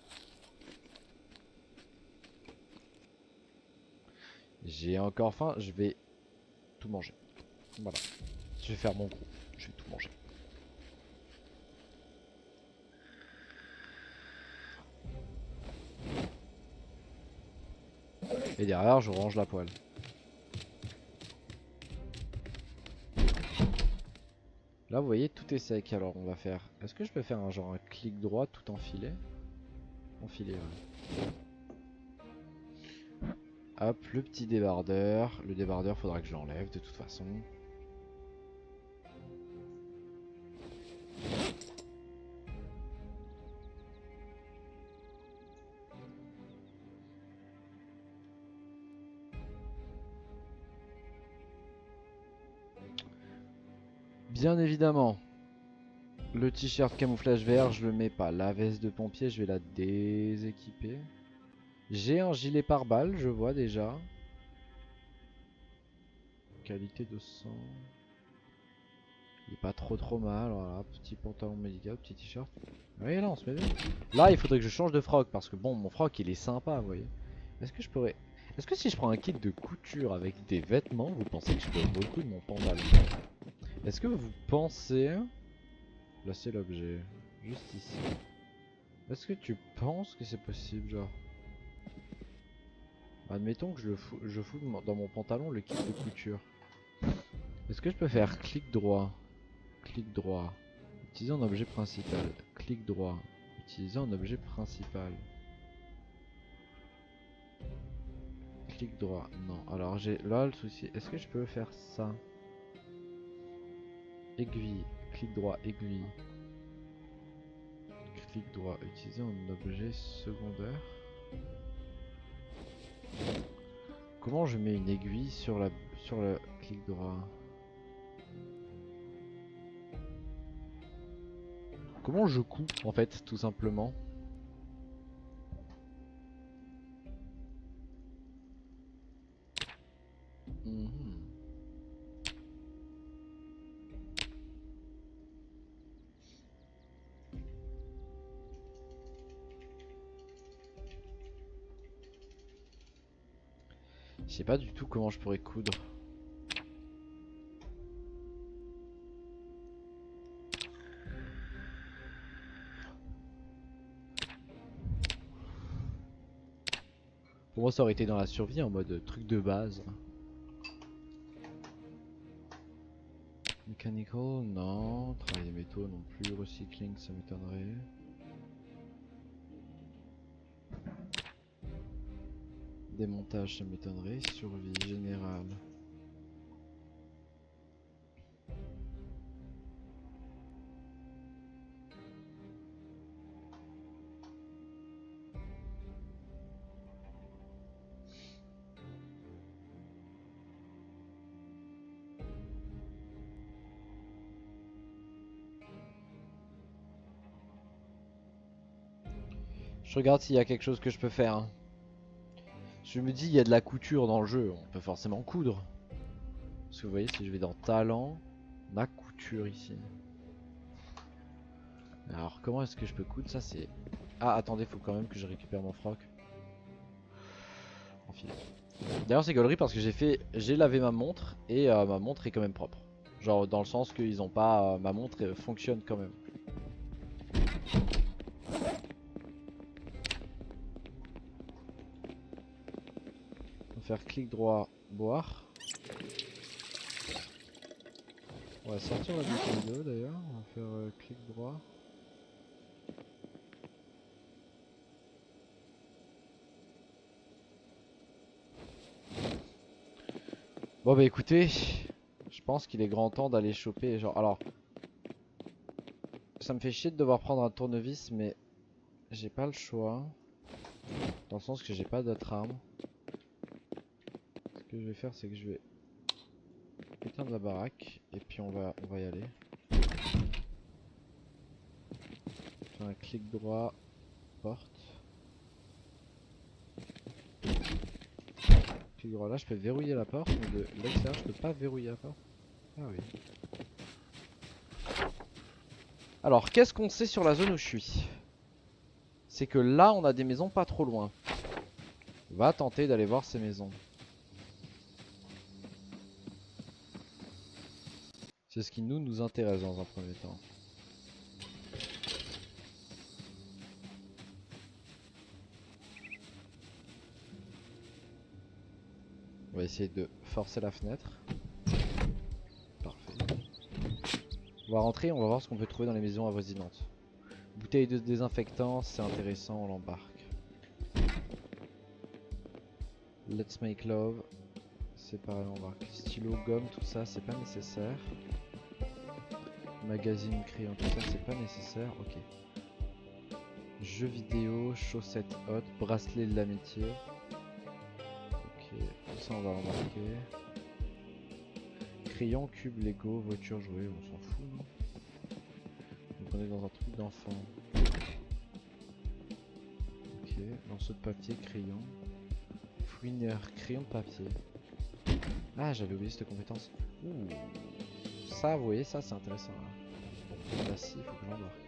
J'ai encore faim, je vais tout manger. Voilà. Je vais faire mon gros. Je vais tout manger. Et derrière, je range la poêle. Là, vous voyez, tout est sec. Alors, on va faire... Est-ce que je peux faire un genre un clic droit tout enfilé? Enfilé, ouais. Hop, le petit débardeur. Le débardeur, faudra que je l'enlève de toute façon. Bien évidemment, le t-shirt camouflage vert, je le mets pas. La veste de pompier, je vais la déséquiper. J'ai un gilet pare-balles, je vois déjà. Qualité de sang. Il est pas trop mal, voilà. Petit pantalon médical, petit t-shirt. Oui, là on se met bien. Là, il faudrait que je change de froc parce que bon, mon froc il est sympa, vous voyez. Est-ce que je pourrais... Est-ce que si je prends un kit de couture avec des vêtements, vous pensez que je peux beaucoup de mon pantalon? Est-ce que vous pensez... Placer l'objet, juste ici. Est-ce que tu penses que c'est possible, genre? Admettons que je fous dans mon pantalon le kit de couture. Est-ce que je peux faire clic droit, utiliser un objet principal, clic droit, utiliser un objet principal, clic droit, non. Alors j'ai là le souci, est-ce que je peux faire ça? Aiguille, clic droit, aiguille, clic droit, utiliser un objet secondaire. Comment je mets une aiguille sur le clic droit? Comment je couds en fait, tout simplement. Mhm. Je sais pas du tout comment je pourrais coudre. Pour moi ça aurait été dans la survie en mode truc de base. Mechanical, non. Travail des métaux non plus. Recycling, ça m'étonnerait. Démontage, ça m'étonnerait. Survie générale. Je regarde s'il y a quelque chose que je peux faire. Je me dis, il y a de la couture dans le jeu, on peut forcément coudre. Parce que vous voyez, si je vais dans talent, on a couture ici. Alors, comment est-ce que je peux coudre? Ça, c'est. Ah, attendez, faut quand même que je récupère mon froc. Enfilé. D'ailleurs, c'est gaulerie parce que j'ai lavé ma montre et ma montre est quand même propre. Genre, dans le sens qu'ils ont pas. Ma montre fonctionne quand même. On va faire clic droit, boire. On va sortir la bouteille d'eau d'ailleurs. On va faire clic droit. Bon bah écoutez, je pense qu'il est grand temps d'aller choper genre alors ça me fait chier de devoir prendre un tournevis mais j'ai pas le choix. Dans le sens que j'ai pas d'autre arme. Ce que je vais faire c'est que je vais éteindre la baraque et puis on va y aller. Faire un clic droit, porte. Clic droit là je peux verrouiller la porte mais de l'extérieur je peux pas verrouiller la porte. Ah oui. Alors qu'est-ce qu'on sait sur la zone où je suis? C'est que là on a des maisons pas trop loin. On va tenter d'aller voir ces maisons. C'est ce qui nous intéresse dans un premier temps. On va essayer de forcer la fenêtre. Parfait. On va rentrer, on va voir ce qu'on peut trouver dans les maisons avoisinantes. Bouteille de désinfectant, c'est intéressant, on l'embarque. Let's make love, c'est pareil, on embarque. Stylo, gomme, tout ça, c'est pas nécessaire. Magazine, crayon, tout ça, c'est pas nécessaire, ok. Jeux vidéo, chaussettes hautes, bracelet de l'amitié. Ok, tout ça on va l'embarquer. Crayon, cube, Lego, voiture, jouet, on s'en fout, non? Donc on est dans un truc d'enfant. Ok, morceau de papier, crayon. Fouineur, crayon de papier. Ah, j'avais oublié cette compétence. Ouh. Ça, vous voyez, ça c'est intéressant. Là. Là, si, il faut que j'embarque.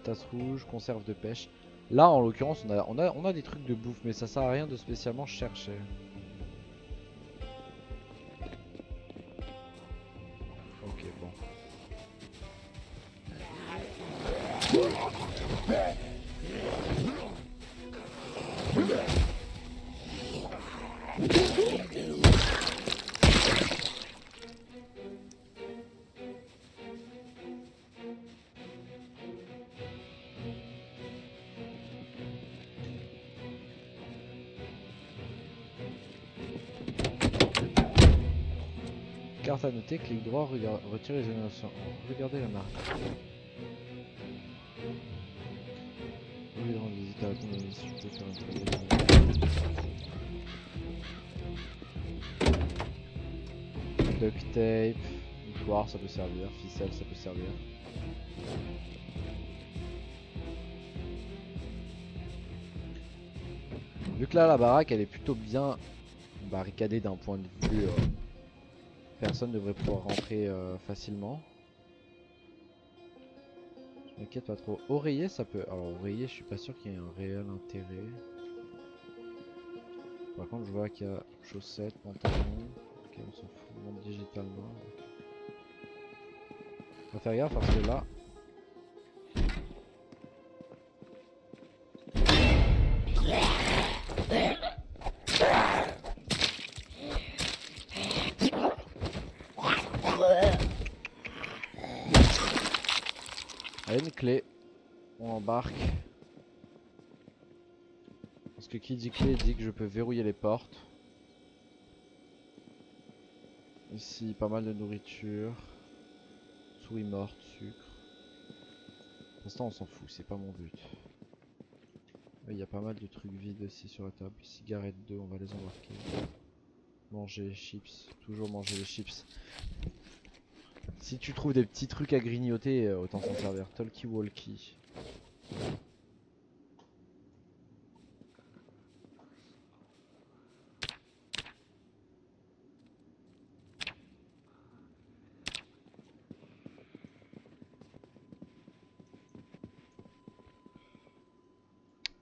Tasse rouge, conserve de pêche. Là, en l'occurrence, on a des trucs de bouffe, mais ça sert à rien de spécialement chercher. Ok, bon. Carte à noter, clic droit, retirer les annotations. Regardez la marque. Au lieu de rendre visite à la tombe de Monsieur, tu peux faire une photo. Duct tape, mouchoir ça peut servir, ficelle ça peut servir. Vu que là la baraque elle est plutôt bien barricadée d'un point de vue, personne ne devrait pouvoir rentrer facilement. Je m'inquiète pas trop. Oreiller ça peut... Alors oreiller je suis pas sûr qu'il y ait un réel intérêt. Par contre je vois qu'il y a chaussettes, pantalons. Ok on s'en fout, montre digitalement. On va faire gaffe parce que là... Allez une clé. On embarque. Parce que qui dit clé dit que je peux verrouiller les portes. Ici pas mal de nourriture. Souris morte, sucre. Pour l'instant on s'en fout, c'est pas mon but. Il y a pas mal de trucs vides aussi sur la table. Cigarettes 2, on va les embarquer. Manger les chips, toujours manger les chips. Si tu trouves des petits trucs à grignoter, autant s'en servir. Talkie walkie.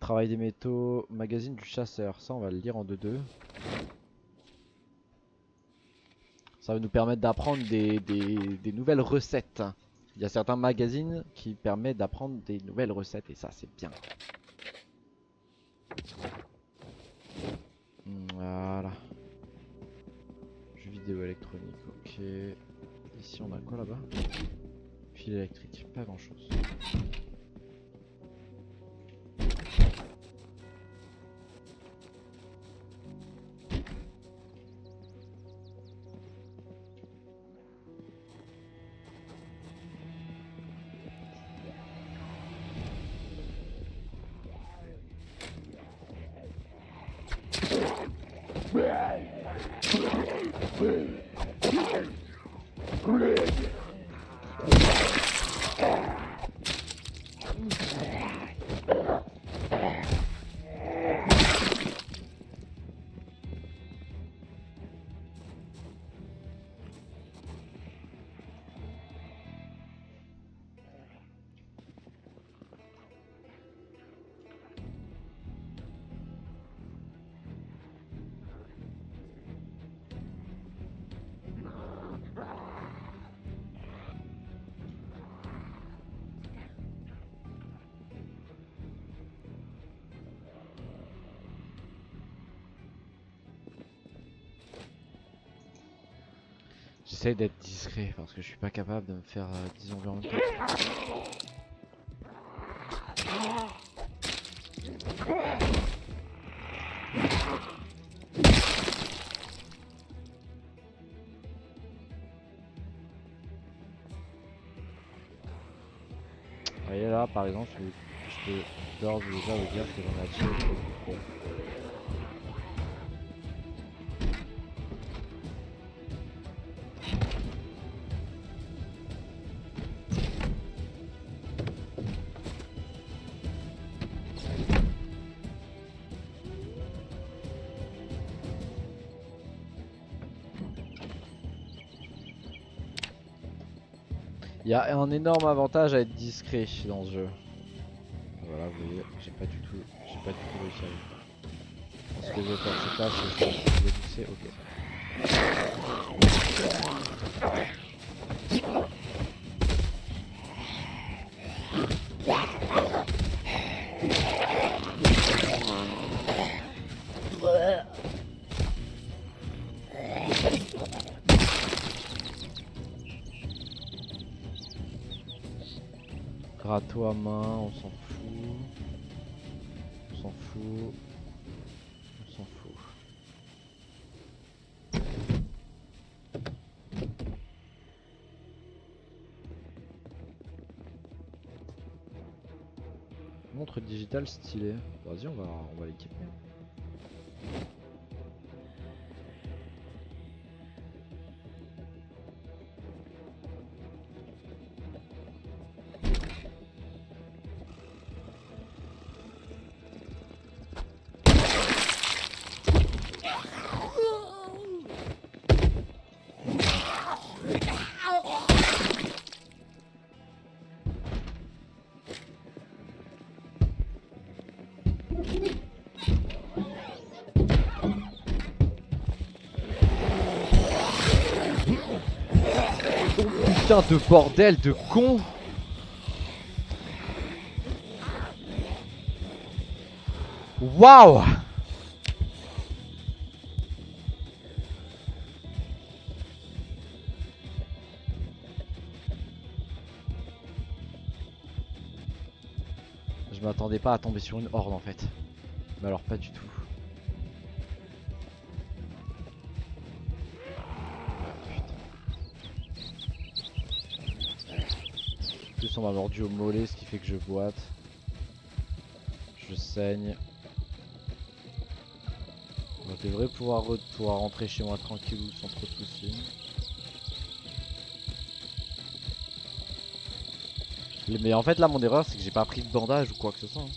Travail des métaux, magazine du chasseur, ça on va le lire en 2-2. Ça va nous permettre d'apprendre des nouvelles recettes. Il y a certains magazines qui permettent d'apprendre des nouvelles recettes et ça c'est bien. Voilà. Jeux vidéo électronique, ok. Ici on a quoi là-bas? Fil électrique, pas grand chose. J'essaie d'être discret parce que je suis pas capable de me faire 10 zombies en même temps. Vous voyez là par exemple, je peux d'ores et déjà vous dire que j'en ai tué beaucoup trop. Il y a un énorme avantage à être discret dans ce jeu. Voilà, vous voyez, j'ai pas du tout réussi à le faire. Ce que je vais faire, c'est pas, c'est que je vais pousser, ok. Râteau à main, on s'en fout. On s'en fout. On s'en fout. Montre digitale stylée. Vas-y, on va l'équiper. putain de bordel de con. Waouh. Je m'attendais pas à tomber sur une horde en fait. Mais alors pas du tout. En plus on m'a mordu au mollet, ce qui fait que je boite. Je saigne. Je devrais pouvoir rentrer chez moi tranquillou sans trop de soucis. Mais en fait là mon erreur c'est que j'ai pas pris de bandage ou quoi que ce soit. Hein.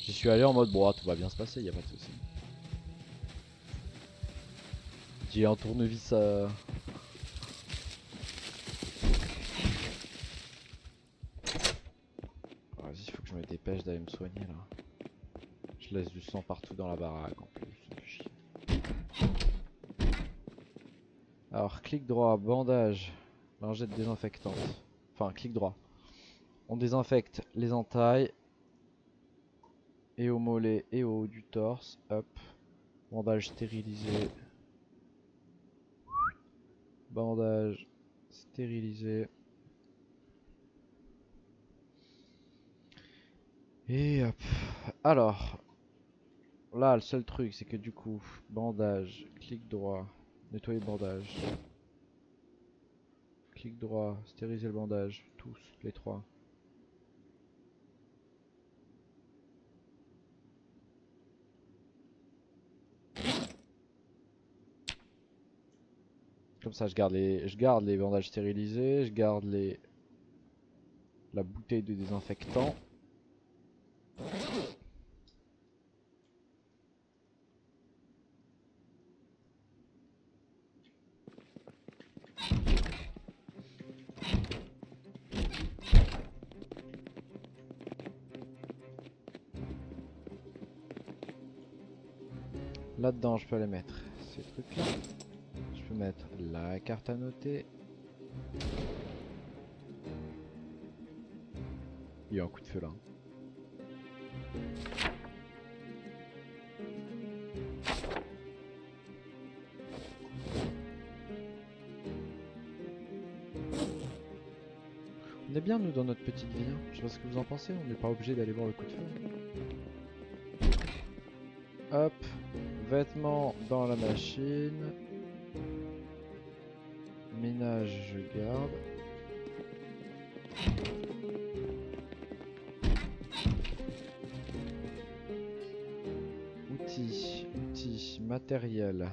J'y suis allé en mode bon tout va bien se passer, y a pas de soucis. J'ai un tournevis à... Vas-y, faut que je me dépêche d'aller me soigner là. Je laisse du sang partout dans la baraque en plus, ça me fait chier. Alors, clic droit, bandage, lingette désinfectante. Enfin, clic droit. On désinfecte les entailles. Et au mollet et au haut du torse. Hop. Bandage stérilisé. Bandage stérilisé. Et hop. Alors. Là, le seul truc, c'est que du coup, bandage, clic droit, nettoyer le bandage. Clic droit, stériliser le bandage, tous, les trois. Comme ça, je garde les bandages stérilisés, je garde la bouteille de désinfectant. Là-dedans, je peux les mettre ces trucs-là. Je peux mettre la carte à noter. Il y a un coup de feu là. On est bien nous dans notre petite vie, hein. Je sais pas ce que vous en pensez, on n'est pas obligé d'aller voir le coup de feu. Hop, vêtements dans la machine. Ménage, je garde. Outils, matériel.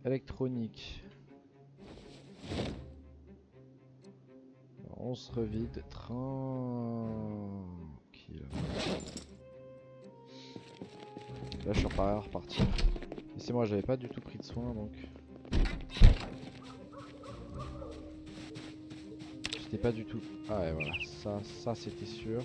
Électronique. On se revide tranquille. Là je suis pas à repartir. Et c'est moi, j'avais pas du tout pris de soin donc. J'étais pas du tout. Ah ouais voilà, ça c'était sûr.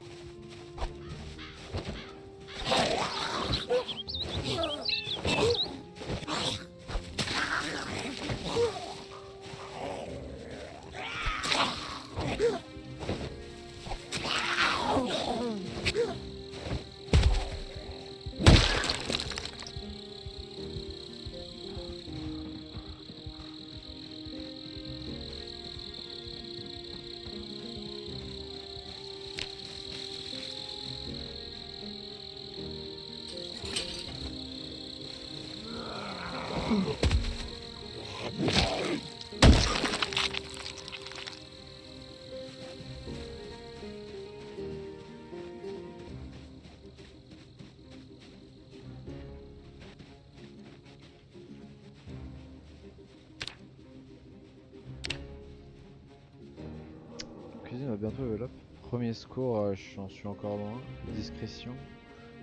Cuisine va bientôt level up. Premier secours, j'en suis encore loin. Discrétion.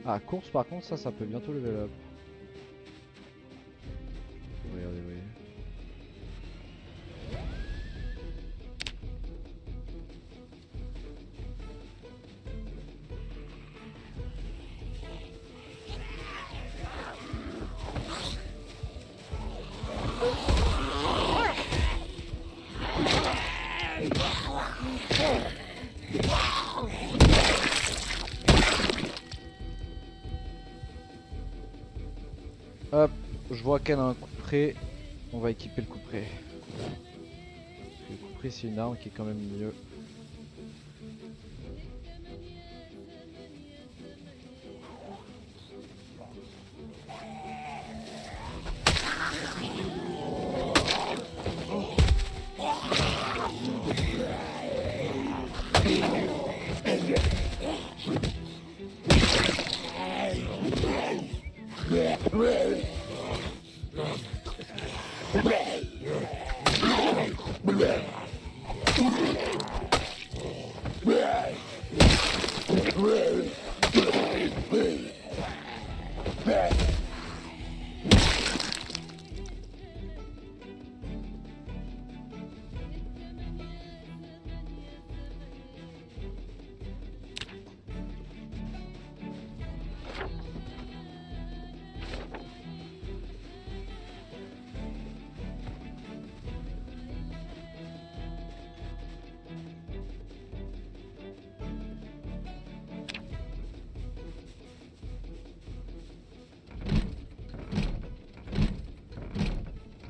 Ah, course par contre, ça peut bientôt level up. Regardez, vous voyez. Hop, je vois qu'elle a un coup près. On va équiper le coup près. Parce que le coup près c'est une arme qui est quand même mieux.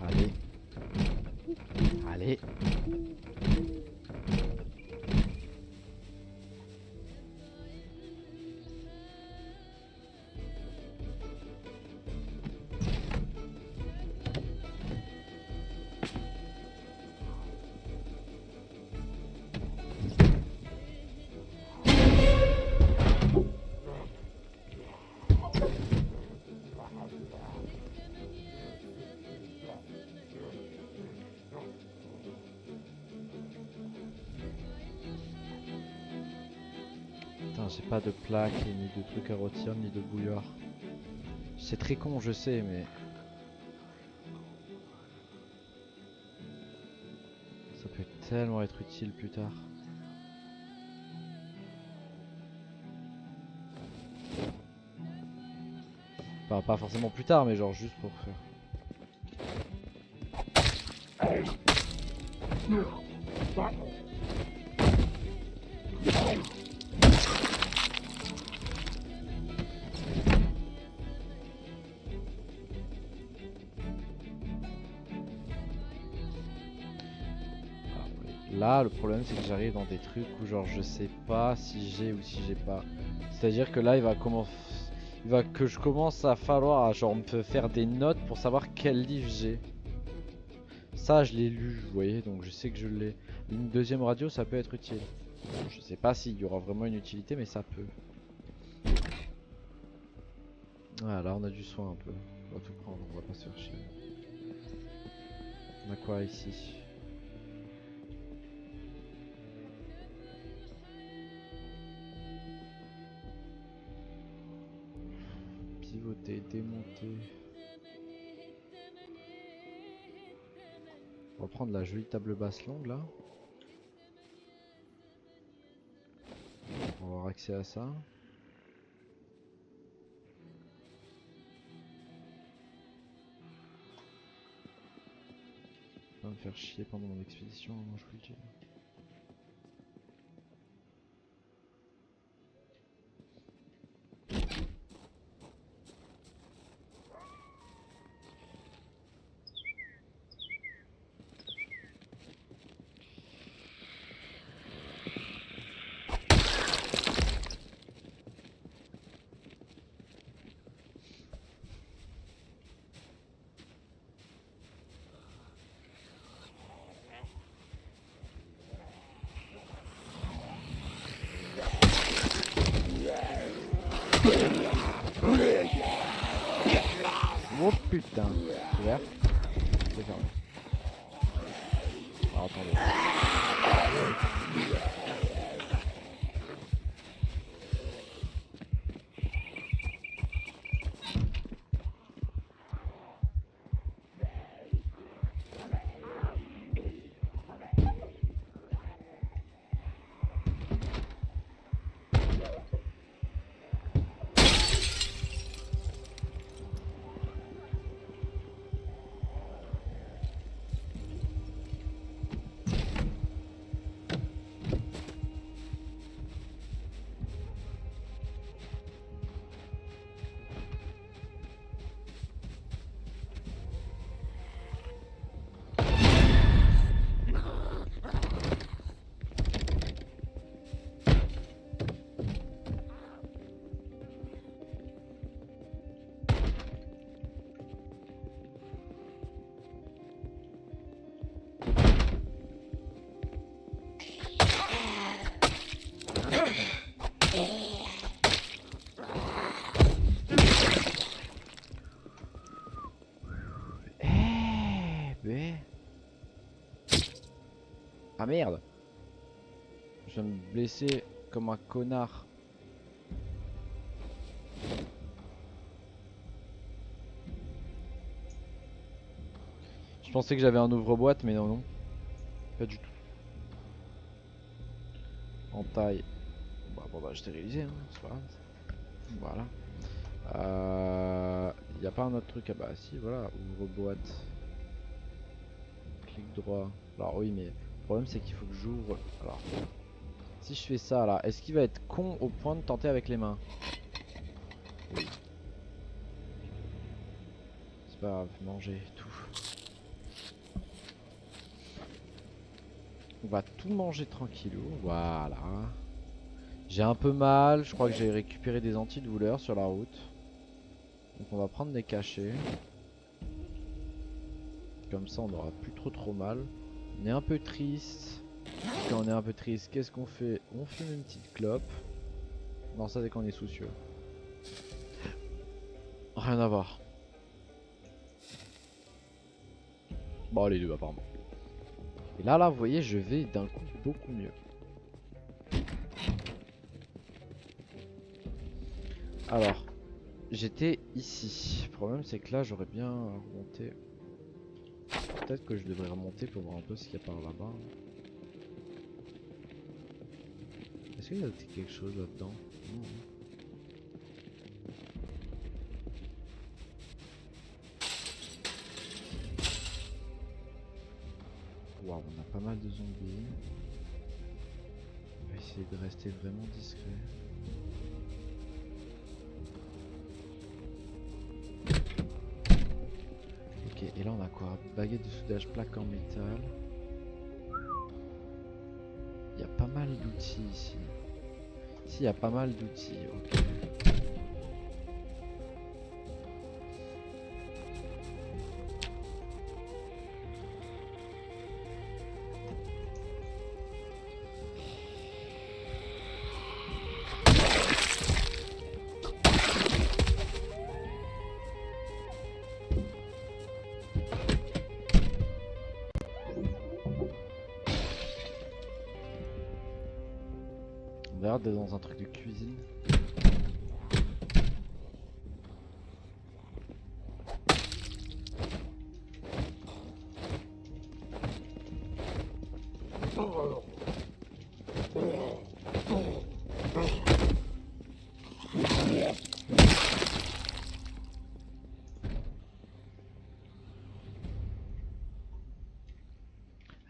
Allez. Allez. Putain, j'ai pas de plaque, ni de trucs à rôtir, ni de bouillard. C'est très con, je sais, mais ça peut tellement être utile plus tard. Enfin, pas forcément plus tard, mais genre juste pour faire. Là, le problème c'est que j'arrive dans des trucs où genre je sais pas si j'ai ou si j'ai pas. C'est-à-dire que là, il va que je commence à falloir à genre me faire des notes pour savoir quel livre j'ai. Ça, je l'ai lu, vous voyez, donc je sais que je l'ai. Une deuxième radio, ça peut être utile. Je sais pas s'il y aura vraiment une utilité, mais ça peut. Ah, là, on a du soin un peu. On va tout prendre, on va pas se faire chier. On a quoi ici? Pivoter, démonter. On va prendre la jolie table basse longue là. On va avoir accès à ça. Ça va me faire chier pendant mon expédition, moi je vous le dis. Oh putain, c'est ouvert. C'est fermé. Alors attendez. Ah merde! Je viens de me blesser comme un connard. Je pensais que j'avais un ouvre-boîte, mais non, non. Pas du tout. En taille. Bon bah je t'ai réalisé, hein, c'est pas grave. Voilà. Y a pas un autre truc ah bah si, voilà, ouvre-boîte. Clic droit. Alors oui, mais le problème c'est qu'il faut que j'ouvre. Alors, si je fais ça là, est-ce qu'il va être con au point de tenter avec les mains? Oui. C'est pas grave, manger tout. On va tout manger tranquillou, voilà. J'ai un peu mal, je crois que j'ai récupéré des antidouleurs sur la route. Donc on va prendre des cachets. Comme ça on aura plus trop mal. On est un peu triste. Quand on est un peu triste, qu'est-ce qu'on fait? On fume une petite clope. Non, ça c'est quand on est soucieux. Rien à voir. Bon, les deux apparemment. Et là, vous voyez, je vais d'un coup beaucoup mieux. Alors, j'étais ici. Le problème, c'est que là, j'aurais bien remonté. Peut-être que je devrais remonter pour voir un peu ce qu'il y a par là-bas. Est-ce qu'il y a quelque chose là-dedans? Non. Waouh, on a pas mal de zombies. On va essayer de rester vraiment discret. Ok, et là on a quoi? Baguette de soudage, plaque en métal. Il y a pas mal d'outils ici. Ici il y a pas mal d'outils, ok. On a l'air d'être dans un truc de cuisine.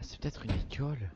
Ah, c'est peut-être une école.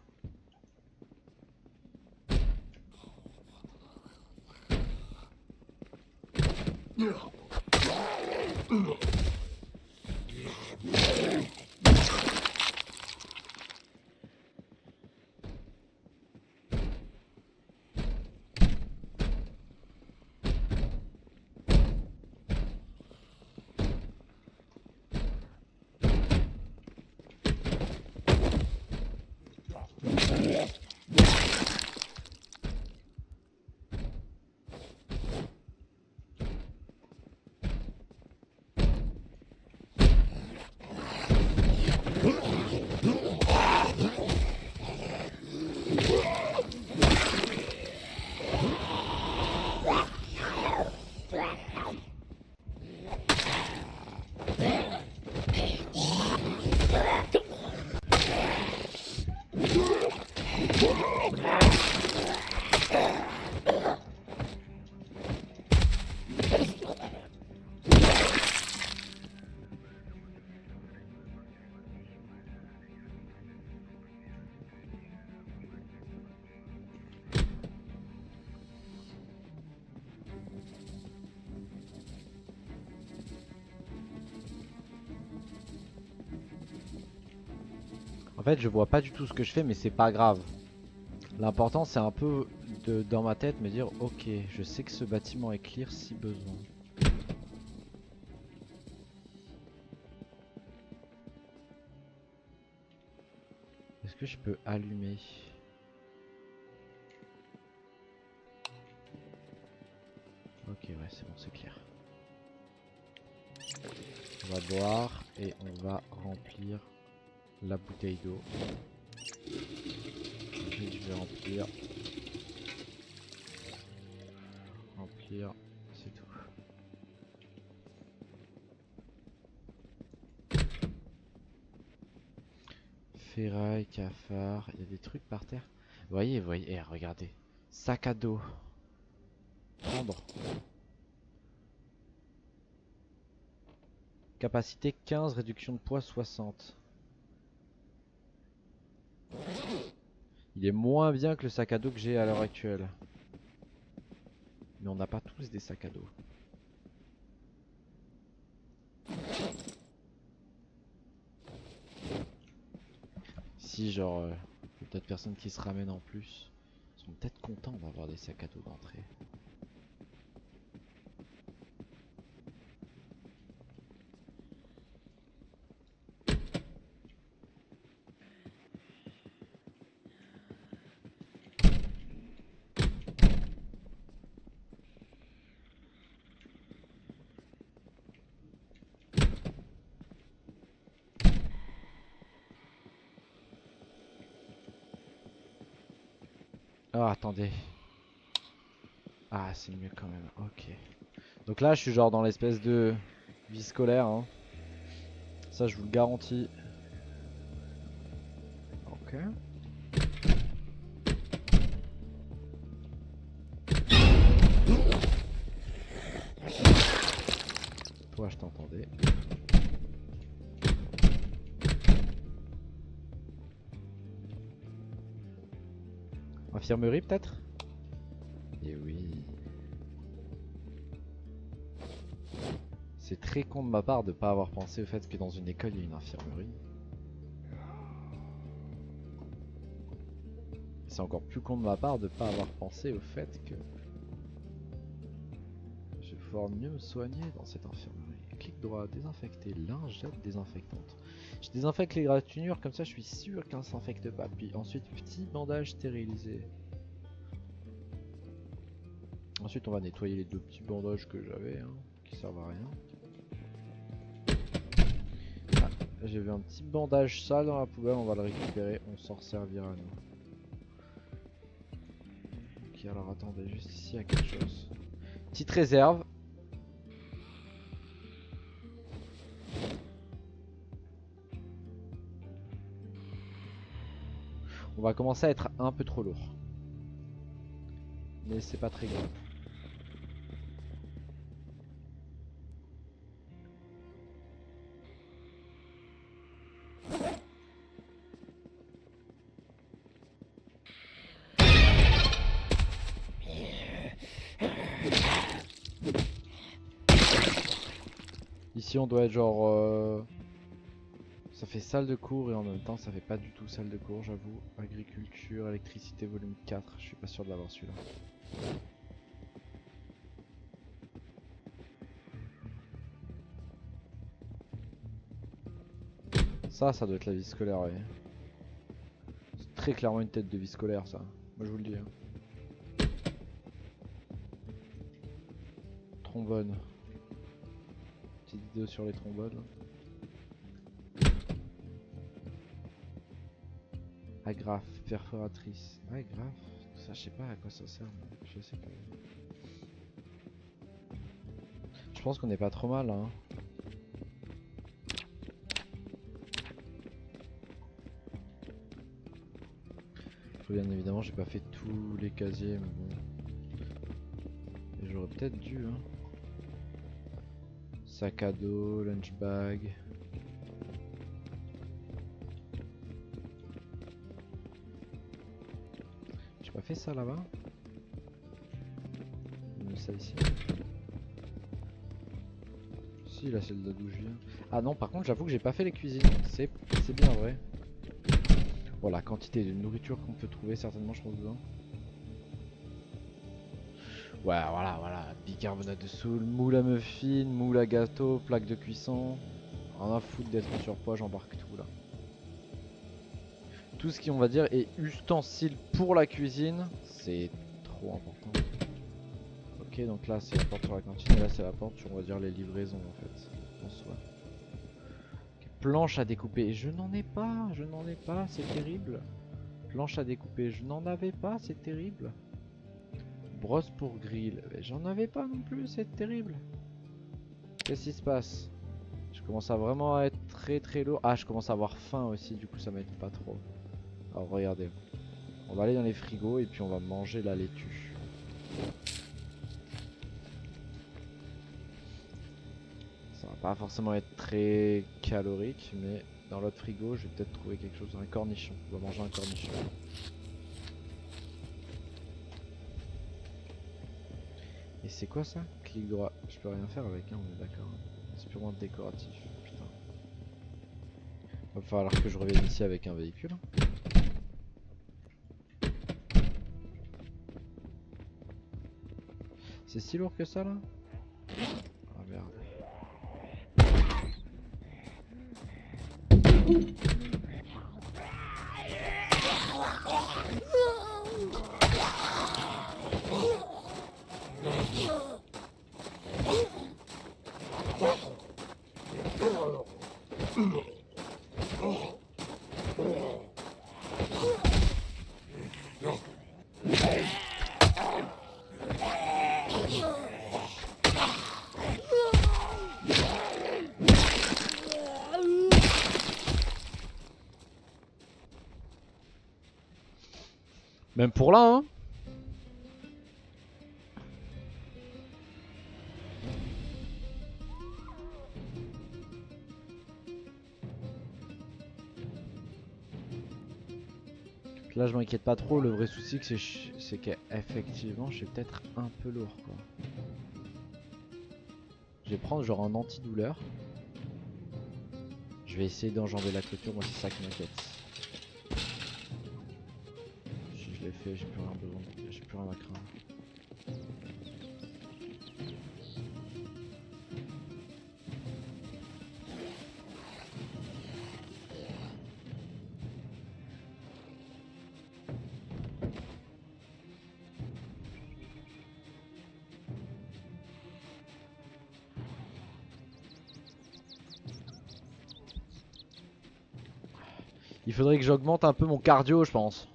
En fait, je vois pas du tout ce que je fais, mais c'est pas grave. L'important, c'est un peu dans ma tête me dire, ok, je sais que ce bâtiment est clear si besoin. Est-ce que je peux allumer? Ok, ouais, c'est bon, c'est clair. On va boire et on va remplir la bouteille d'eau. Et je vais remplir. Remplir, c'est tout. Ferraille, cafard, il y a des trucs par terre. Voyez, eh, regardez. Sac à dos. Prendre. Capacité 15, réduction de poids 60. Il est moins bien que le sac à dos que j'ai à l'heure actuelle. Mais on n'a pas tous des sacs à dos. Si genre, peut-être personne qui se ramène en plus. Ils sont peut-être contents d'avoir des sacs à dos d'entrée. Ah, attendez. Ah, c'est mieux quand même. Ok. Donc là, je suis genre dans l'espèce de vie scolaire. Hein. Ça, je vous le garantis. Ok. Toi, je t'entendais. Infirmerie, peut-être? Eh oui. C'est très con de ma part de pas avoir pensé au fait que dans une école, il y a une infirmerie. C'est encore plus con de ma part de pas avoir pensé au fait que je vais pouvoir mieux me soigner dans cette infirmerie. Clic droit, désinfecter, lingette désinfectante. Je désinfecte les gratinures, comme ça je suis sûr qu'elle ne s'infecte pas. Puis ensuite, petit bandage stérilisé. Ensuite, on va nettoyer les deux petits bandages que j'avais, hein, qui servent à rien. Ah, j'ai vu un petit bandage sale dans la poubelle, on va le récupérer, on s'en servira à nous. Ok, alors attendez, juste ici il y a quelque chose. Petite réserve. On va commencer à être un peu trop lourd. Mais c'est pas très grave. Ici on doit être genre... Ça fait salle de cours et en même temps ça fait pas du tout salle de cours, j'avoue. Agriculture, électricité volume 4, je suis pas sûr de l'avoir celui-là. Ça doit être la vie scolaire, ouais. C'est très clairement une tête de vie scolaire ça. Moi je vous le dis. Hein. Trombone. Petite vidéo sur les trombones. Agrafe, perforatrice. Agrafe, ça je sais pas à quoi ça sert. Je sais pas. Je pense qu'on est pas trop mal hein. Bien évidemment j'ai pas fait tous les casiers mais bon. Et j'aurais peut-être dû hein. Sac à dos, lunch bag. J'ai pas fait ça là-bas. Ça ici. Si là c'est de là d'où je viens. Ah non par contre j'avoue que j'ai pas fait les cuisines. C'est bien vrai. Bon la quantité de nourriture qu'on peut trouver certainement je pense dedans. Ouais voilà. Bicarbonate de soude, moule à muffin, moule à gâteau, plaque de cuisson. Rien à foutre d'être en surpoids, j'embarque tout là. Tout ce qui on va dire est ustensile pour la cuisine, c'est trop important. Ok donc là c'est la porte sur la cantine et là c'est la porte sur on va dire les livraisons en fait. En soi. Okay, planche à découper, je n'en ai pas, c'est terrible. Planche à découper, je n'en avais pas, c'est terrible. Brosse pour grill, j'en avais pas non plus, c'est terrible. Qu'est-ce qui se passe? Je commence à vraiment être très lourd. Ah, je commence à avoir faim aussi, du coup ça m'aide pas trop. Alors regardez, on va aller dans les frigos et puis on va manger la laitue. Ça va pas forcément être très calorique, mais dans l'autre frigo, je vais peut-être trouver quelque chose, un cornichon. On va manger un cornichon. Et c'est quoi ça? Clic droit. Je peux rien faire avec, hein, on est d'accord. C'est purement décoratif. Putain. Va falloir que je revienne ici avec un véhicule. C'est si lourd que ça là? Ah merde. Même pour là, hein. Là je m'inquiète pas trop, le vrai souci c'est qu'effectivement je suis peut-être un peu lourd quoi. Je vais prendre genre un antidouleur. Je vais essayer d'enjamber la clôture, moi c'est ça qui m'inquiète. Si je l'ai fait, j'ai plus rien besoin, j'ai plus rien à craindre. Il faudrait que j'augmente un peu mon cardio je pense.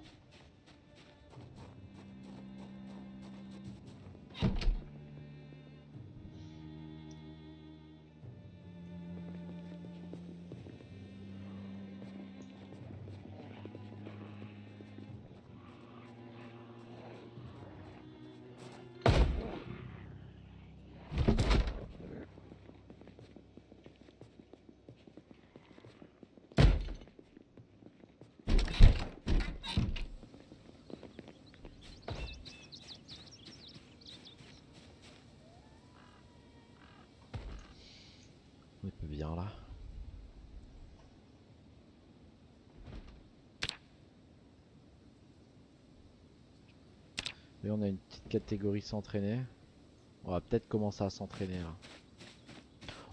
On est pas bien là. Et on a une petite catégorie s'entraîner. On va peut-être commencer à s'entraîner là.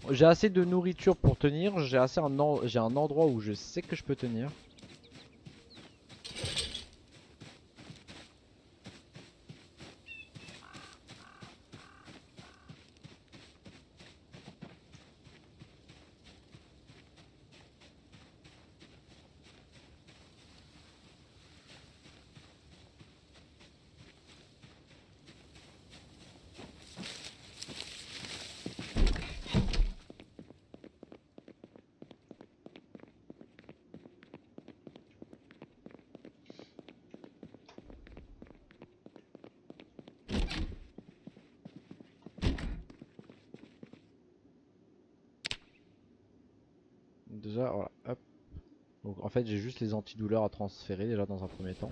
J'ai assez de nourriture pour tenir, j'ai un endroit où je sais que je peux tenir. Déjà, voilà, hop. Donc en fait j'ai juste les antidouleurs à transférer déjà dans un premier temps.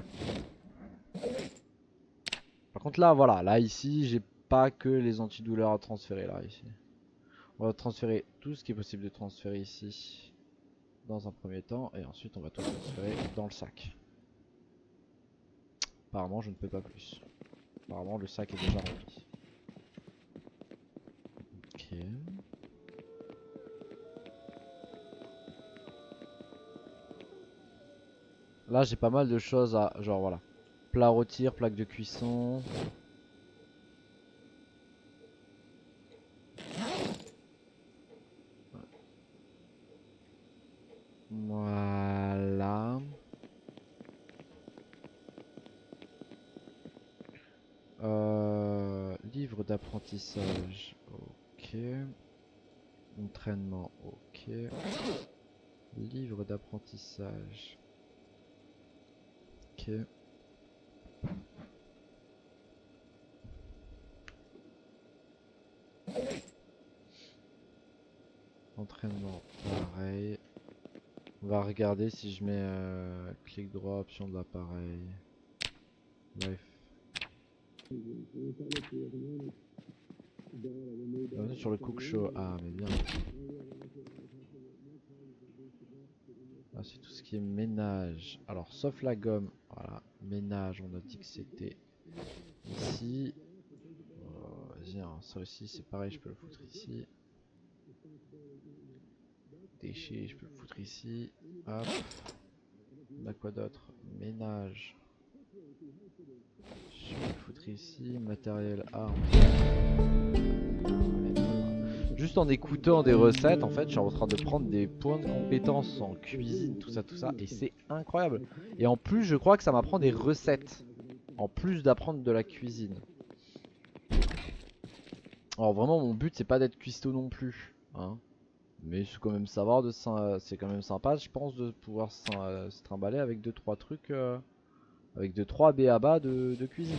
Par contre là voilà, là ici j'ai pas que les antidouleurs à transférer là ici. On va transférer tout ce qui est possible de transférer ici dans un premier temps et ensuite on va tout transférer dans le sac. Apparemment je ne peux pas plus. Apparemment le sac est déjà rempli. Ok. Là j'ai pas mal de choses à genre voilà. Plat rôtir, plaque de cuisson. Voilà. d'apprentissage, ok. Entraînement, ok. Livre d'apprentissage, ok. Entraînement, pareil. On va regarder si je mets clic droit, option de l'appareil. Life. Bienvenue sur le cook show. Ah, mais bien. Ah, c'est tout ce qui est ménage. Alors, sauf la gomme. Voilà, ménage, on a dit que c'était ici. Vas-y, hein, ça aussi, c'est pareil, je peux le foutre ici. Déchets, je peux le foutre ici. Hop. On a quoi d'autre? Ménage. Je peux le foutre ici. Matériel arme. Juste en écoutant des recettes, en fait, je suis en train de prendre des points de compétences en cuisine, tout ça, et c'est incroyable. Et en plus, je crois que ça m'apprend des recettes, en plus d'apprendre de la cuisine. Alors vraiment, mon but, c'est pas d'être cuistot non plus, hein. Mais c'est quand même savoir c'est quand même sympa, je pense, de pouvoir se trimballer avec 2-3 trucs, avec 2-3 b.a.-ba de cuisine.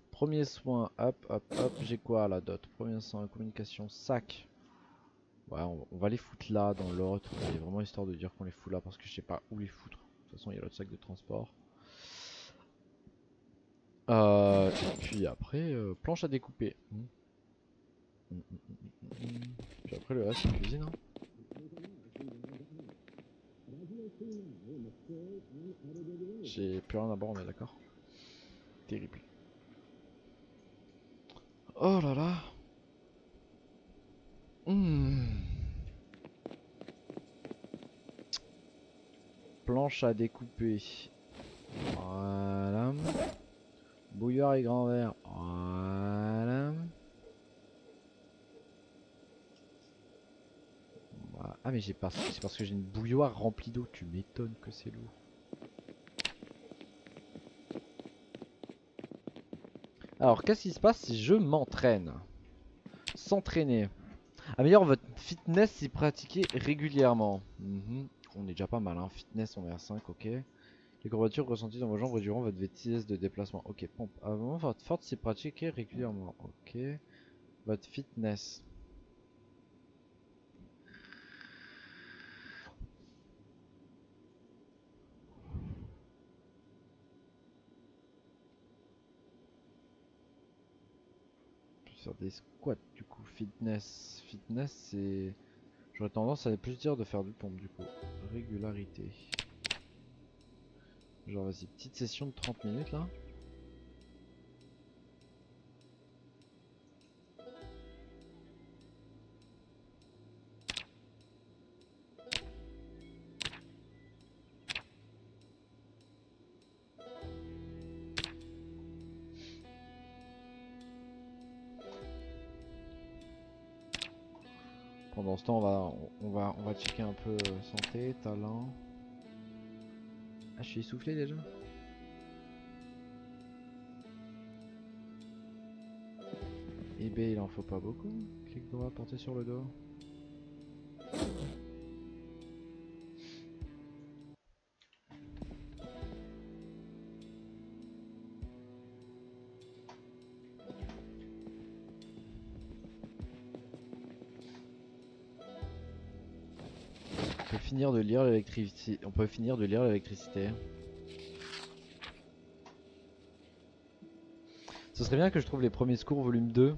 Premier soin, hop, hop, hop, j'ai quoi là d'autre? Premier soin, communication, sac. Ouais, on va les foutre là, dans l'autre, mais vraiment histoire de dire qu'on les fout là, parce que je sais pas où les foutre. De toute façon, il y a l'autre sac de transport. Et puis après, planche à découper. Puis après, le reste, c'est cuisine. Hein. J'ai plus rien à boire, on est d'accord? Terrible. Oh là là. Planche à découper. Voilà. Bouillard et grand verre. Voilà. Ah mais c'est parce que j'ai une bouilloire remplie d'eau, tu m'étonnes que c'est lourd. Alors qu'est-ce qui se passe si je m'entraîne? S'entraîner. Améliore votre fitness si pratiqué régulièrement. On est déjà pas mal, hein. Fitness on est à 5, ok. Les courbatures ressenties dans vos jambes réduiront votre vitesse de déplacement. Ok, pompe. Avant votre force si pratiquée régulièrement. Ok. Votre fitness. Faire des squats du coup. Fitness. Fitness c'est... J'aurais tendance à plus dire de faire du pompe du coup. Régularité. Genre vas-y, petite session de 30 minutes là. Pendant ce temps on va checker un peu santé, talent. Ah je suis essoufflé déjà. Et B il en faut pas beaucoup. Clic droit porter sur le dos. On peut finir de lire l'électricité. On peut finir de lire l'électricité. Ce serait bien que je trouve les premiers secours volume 2.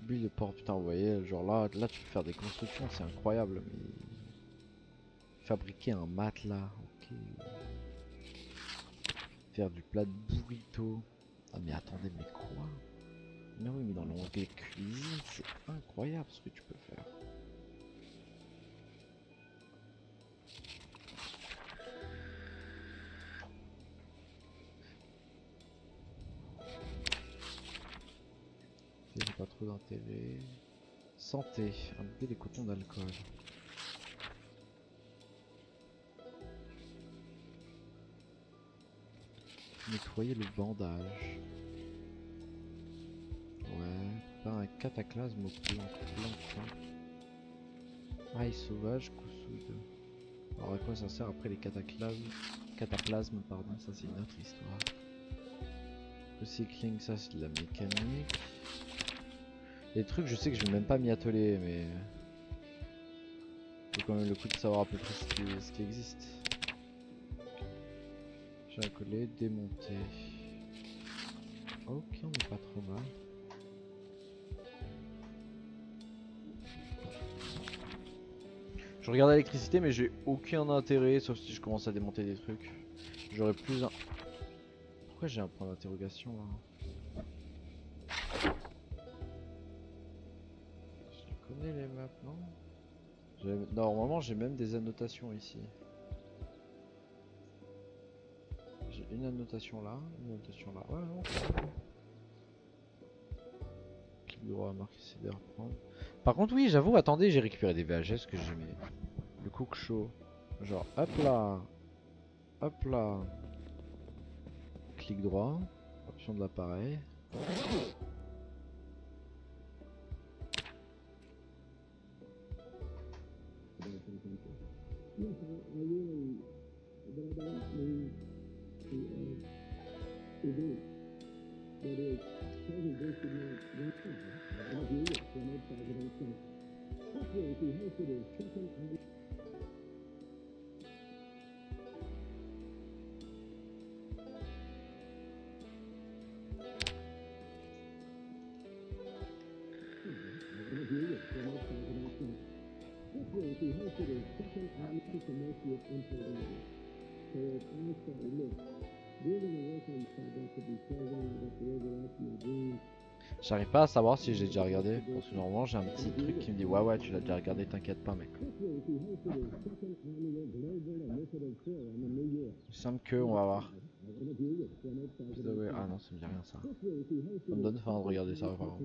Bulle de port, putain, vous voyez, genre là tu peux faire des constructions, c'est incroyable. Mais... Fabriquer un matelas, ok. Faire du plat de burrito. Ah mais attendez, mais quoi? Mais oui, mais dans l'onglet cuisine, c'est incroyable ce que tu peux faire. trop d'intérêt. Santé, imbiber les cotons d'alcool. Nettoyer le bandage. Ouais, pas un cataclysme au plan. Ail sauvage, coup soude. Alors à quoi ça sert après les cataplasmes, pardon, ça c'est une autre histoire. Recycling, ça c'est de la mécanique. Les trucs, je sais que je vais même pas m'y atteler, mais c'est quand même le coup de savoir à peu près ce qui existe. J'ai accolé, démonté. Ok, on n'est pas trop mal. Je regarde l'électricité, mais j'ai aucun intérêt, sauf si je commence à démonter des trucs. J'aurais plus un... Pourquoi j'ai un point d'interrogation là? Je connais les maps, non? Normalement, j'ai même des annotations ici. J'ai une annotation là, une annotation là. Ouais, non. Clic droit, marquer CD reprendre. Par contre, oui, j'avoue, attendez, j'ai récupéré des VHS que j'ai mis. Le cook show. Genre, hop là. Hop là. Clic droit. Option de l'appareil. J'arrive pas à savoir si j'ai déjà regardé, parce que normalement j'ai un petit truc qui me dit ouais tu l'as déjà regardé, t'inquiète pas mec. Il semble que on va voir. Ah non ça me dit rien ça. Ça me donne faim de regarder ça apparemment.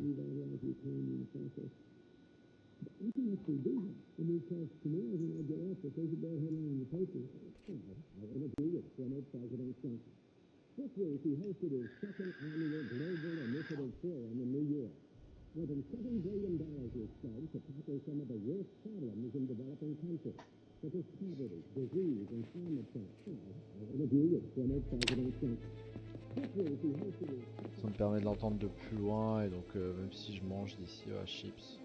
Ça me permet de l'entendre de plus loin et donc même si je mange d'ici chips.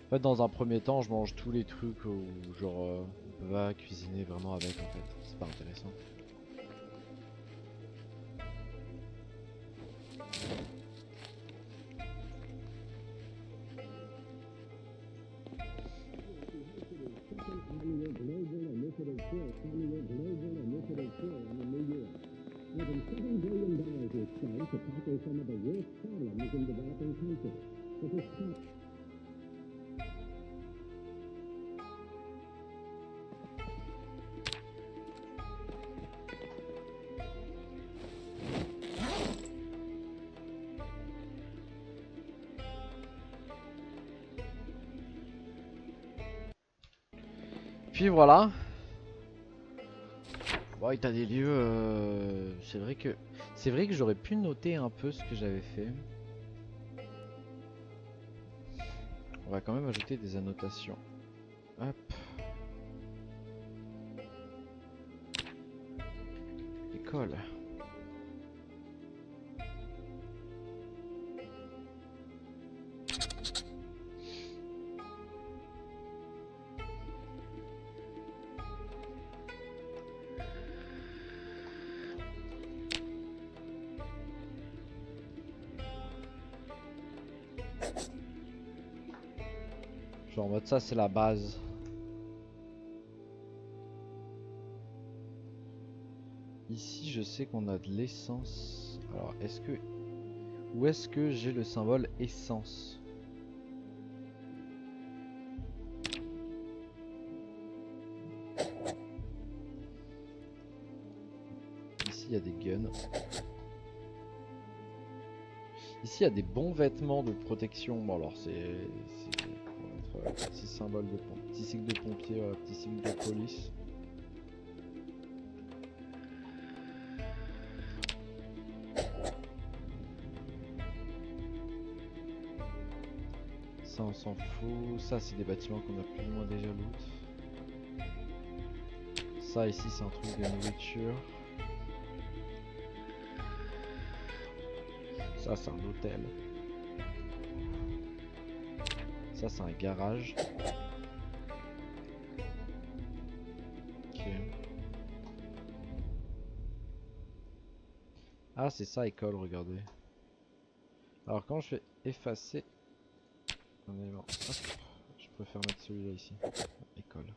En fait dans un premier temps je mange tous les trucs où genre on peut pas cuisiner vraiment avec en fait, c'est pas intéressant. Puis voilà. Bon, état des lieux, c'est vrai que j'aurais pu noter un peu ce que j'avais fait. On va quand même ajouter des annotations. Hop. École. Genre en mode ça c'est la base. Ici je sais qu'on a de l'essence. Alors est-ce que... Où est-ce que j'ai le symbole essence? Ici il y a des guns. Ici, il y a des bons vêtements de protection. Bon, alors, pour mettre, petit symbole de petit signe de pompier, voilà, petit signe de police. Ça, on s'en fout. Ça, c'est des bâtiments qu'on a plus ou moins déjà loot. Ça, ici, c'est un truc de nourriture. Ça, c'est un hôtel. Ça, c'est un garage. Ok. Ah, c'est ça, école, regardez. Alors, quand je fais effacer un élément, hop, je préfère mettre celui-là ici. École.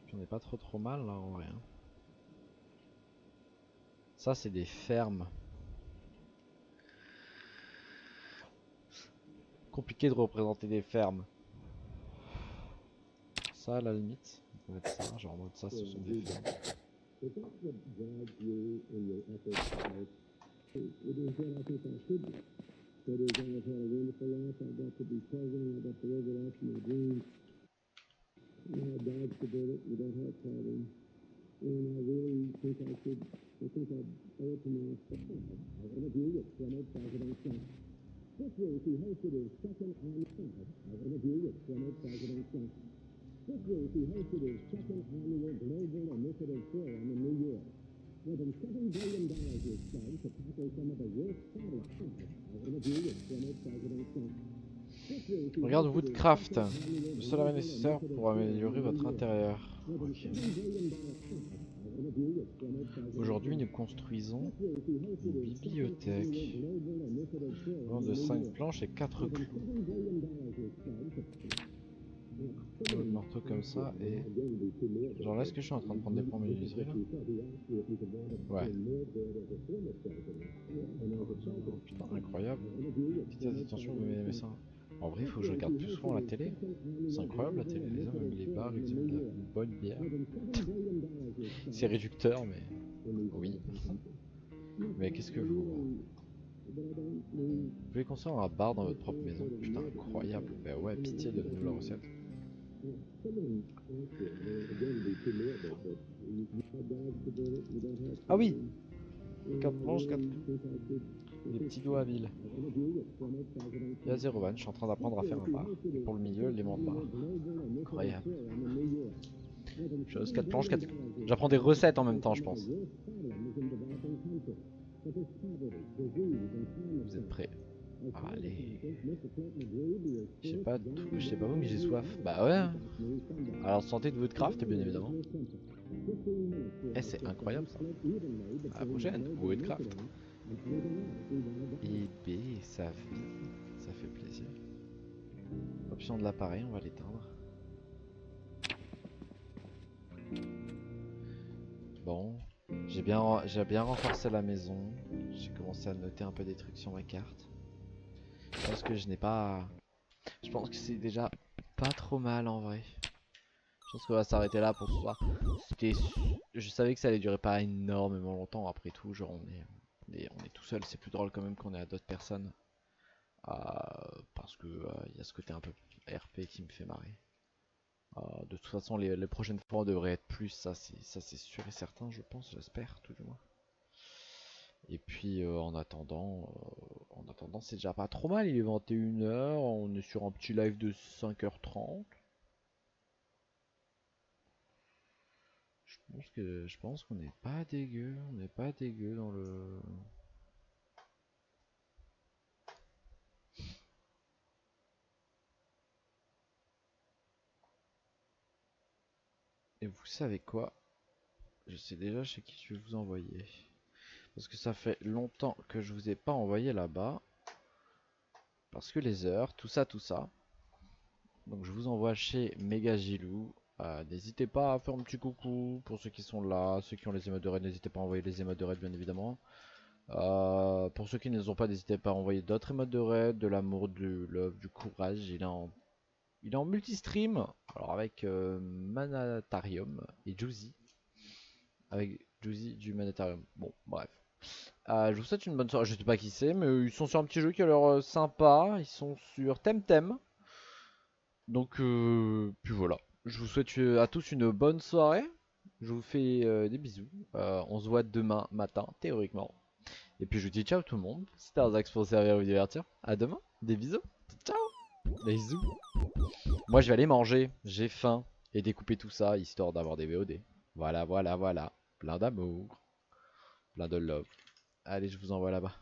Puis on est pas trop mal là en vrai. Ça, c'est des fermes. Compliqué de représenter des fermes. Ça, à la limite, on peut mettre ça, genre en mode ça, ce sont des fermes. Regarde Woodcraft, le seul arrêt nécessaire pour améliorer votre intérieur. Ok. Aujourd'hui, nous construisons une bibliothèque. De 5 planches et 4 clous. Le marteau comme ça et... Genre là, est-ce que je suis en train de prendre des points menuiserie là? Ouais. Oh, putain, incroyable. Petite attention, vous aimez ça. En vrai, il faut que je regarde plus souvent la télé. C'est incroyable la télé. Les hommes aiment les bars, ils aiment une bonne bière. C'est réducteur, mais... Oui. Mais qu'est-ce que vous... Vous pouvez construire un bar dans votre propre maison. Putain, incroyable. Bah ouais, pitié, donne-nous la recette. Ah oui, 4 planches, 4 des petits doigts habiles. Il y a 0 van, je suis en train d'apprendre à faire un bar. Et pour le milieu, l'élément de bar. Incroyable. Chose 4 planches, 4... J'apprends des recettes en même temps, je pense. Vous êtes prêts? Allez. Je sais pas vous, mais j'ai soif. Bah ouais. Alors santé de Woodcraft, bien évidemment. Eh, c'est incroyable ça. À la prochaine, Woodcraft. Et B, ça fait plaisir. Option de l'appareil, on va l'éteindre. Bon, j'ai bien renforcé la maison. J'ai commencé à noter un peu des trucs sur ma carte. Je pense que je n'ai pas... Je pense que c'est déjà pas trop mal en vrai. Je pense qu'on va s'arrêter là pour ce soir. Je savais que ça allait durer pas énormément longtemps. Après tout, genre on est tout seul. C'est plus drôle quand même qu'on est à d'autres personnes. Parce que il y a ce côté un peu RP qui me fait marrer. De toute façon, les prochaines fois on devrait être plus. Ça c'est sûr et certain, je pense, j'espère tout du moins. Et puis en attendant, c'est déjà pas trop mal. Il est 21 h, on est sur un petit live de 5h30. Je pense qu'on n'est pas dégueu, on n'est pas dégueu dans le... Et vous savez quoi? Je sais déjà chez qui je vais vous envoyer. Parce que ça fait longtemps que je vous ai pas envoyé là-bas. Parce que les heures, tout ça, tout ça. Donc je vous envoie chez Megagilou. N'hésitez pas à faire un petit coucou pour ceux qui sont là. Ceux qui ont les émotes de raid, n'hésitez pas à envoyer les émotes de raid bien évidemment. Pour ceux qui ne les ont pas, n'hésitez pas à envoyer d'autres emotes de raid, de l'amour, du love, du courage. Il est en multi-stream. Alors avec Manatarium et Juicy. Avec Juicy du Manatarium. Bon, bref. Je vous souhaite une bonne soirée. Je sais pas qui c'est, mais ils sont sur un petit jeu qui a l'air sympa. Ils sont sur Temtem. Donc, puis voilà. Je vous souhaite à tous une bonne soirée. Je vous fais des bisous. On se voit demain matin, théoriquement. Et puis je vous dis ciao tout le monde. C'était un axe pour servir et vous divertir. À demain. Des bisous. Ciao. Des bisous. Moi je vais aller manger. J'ai faim. Et découper tout ça histoire d'avoir des VOD. Voilà, voilà, voilà. Plein d'amour. Plein de love. Allez, je vous envoie là-bas.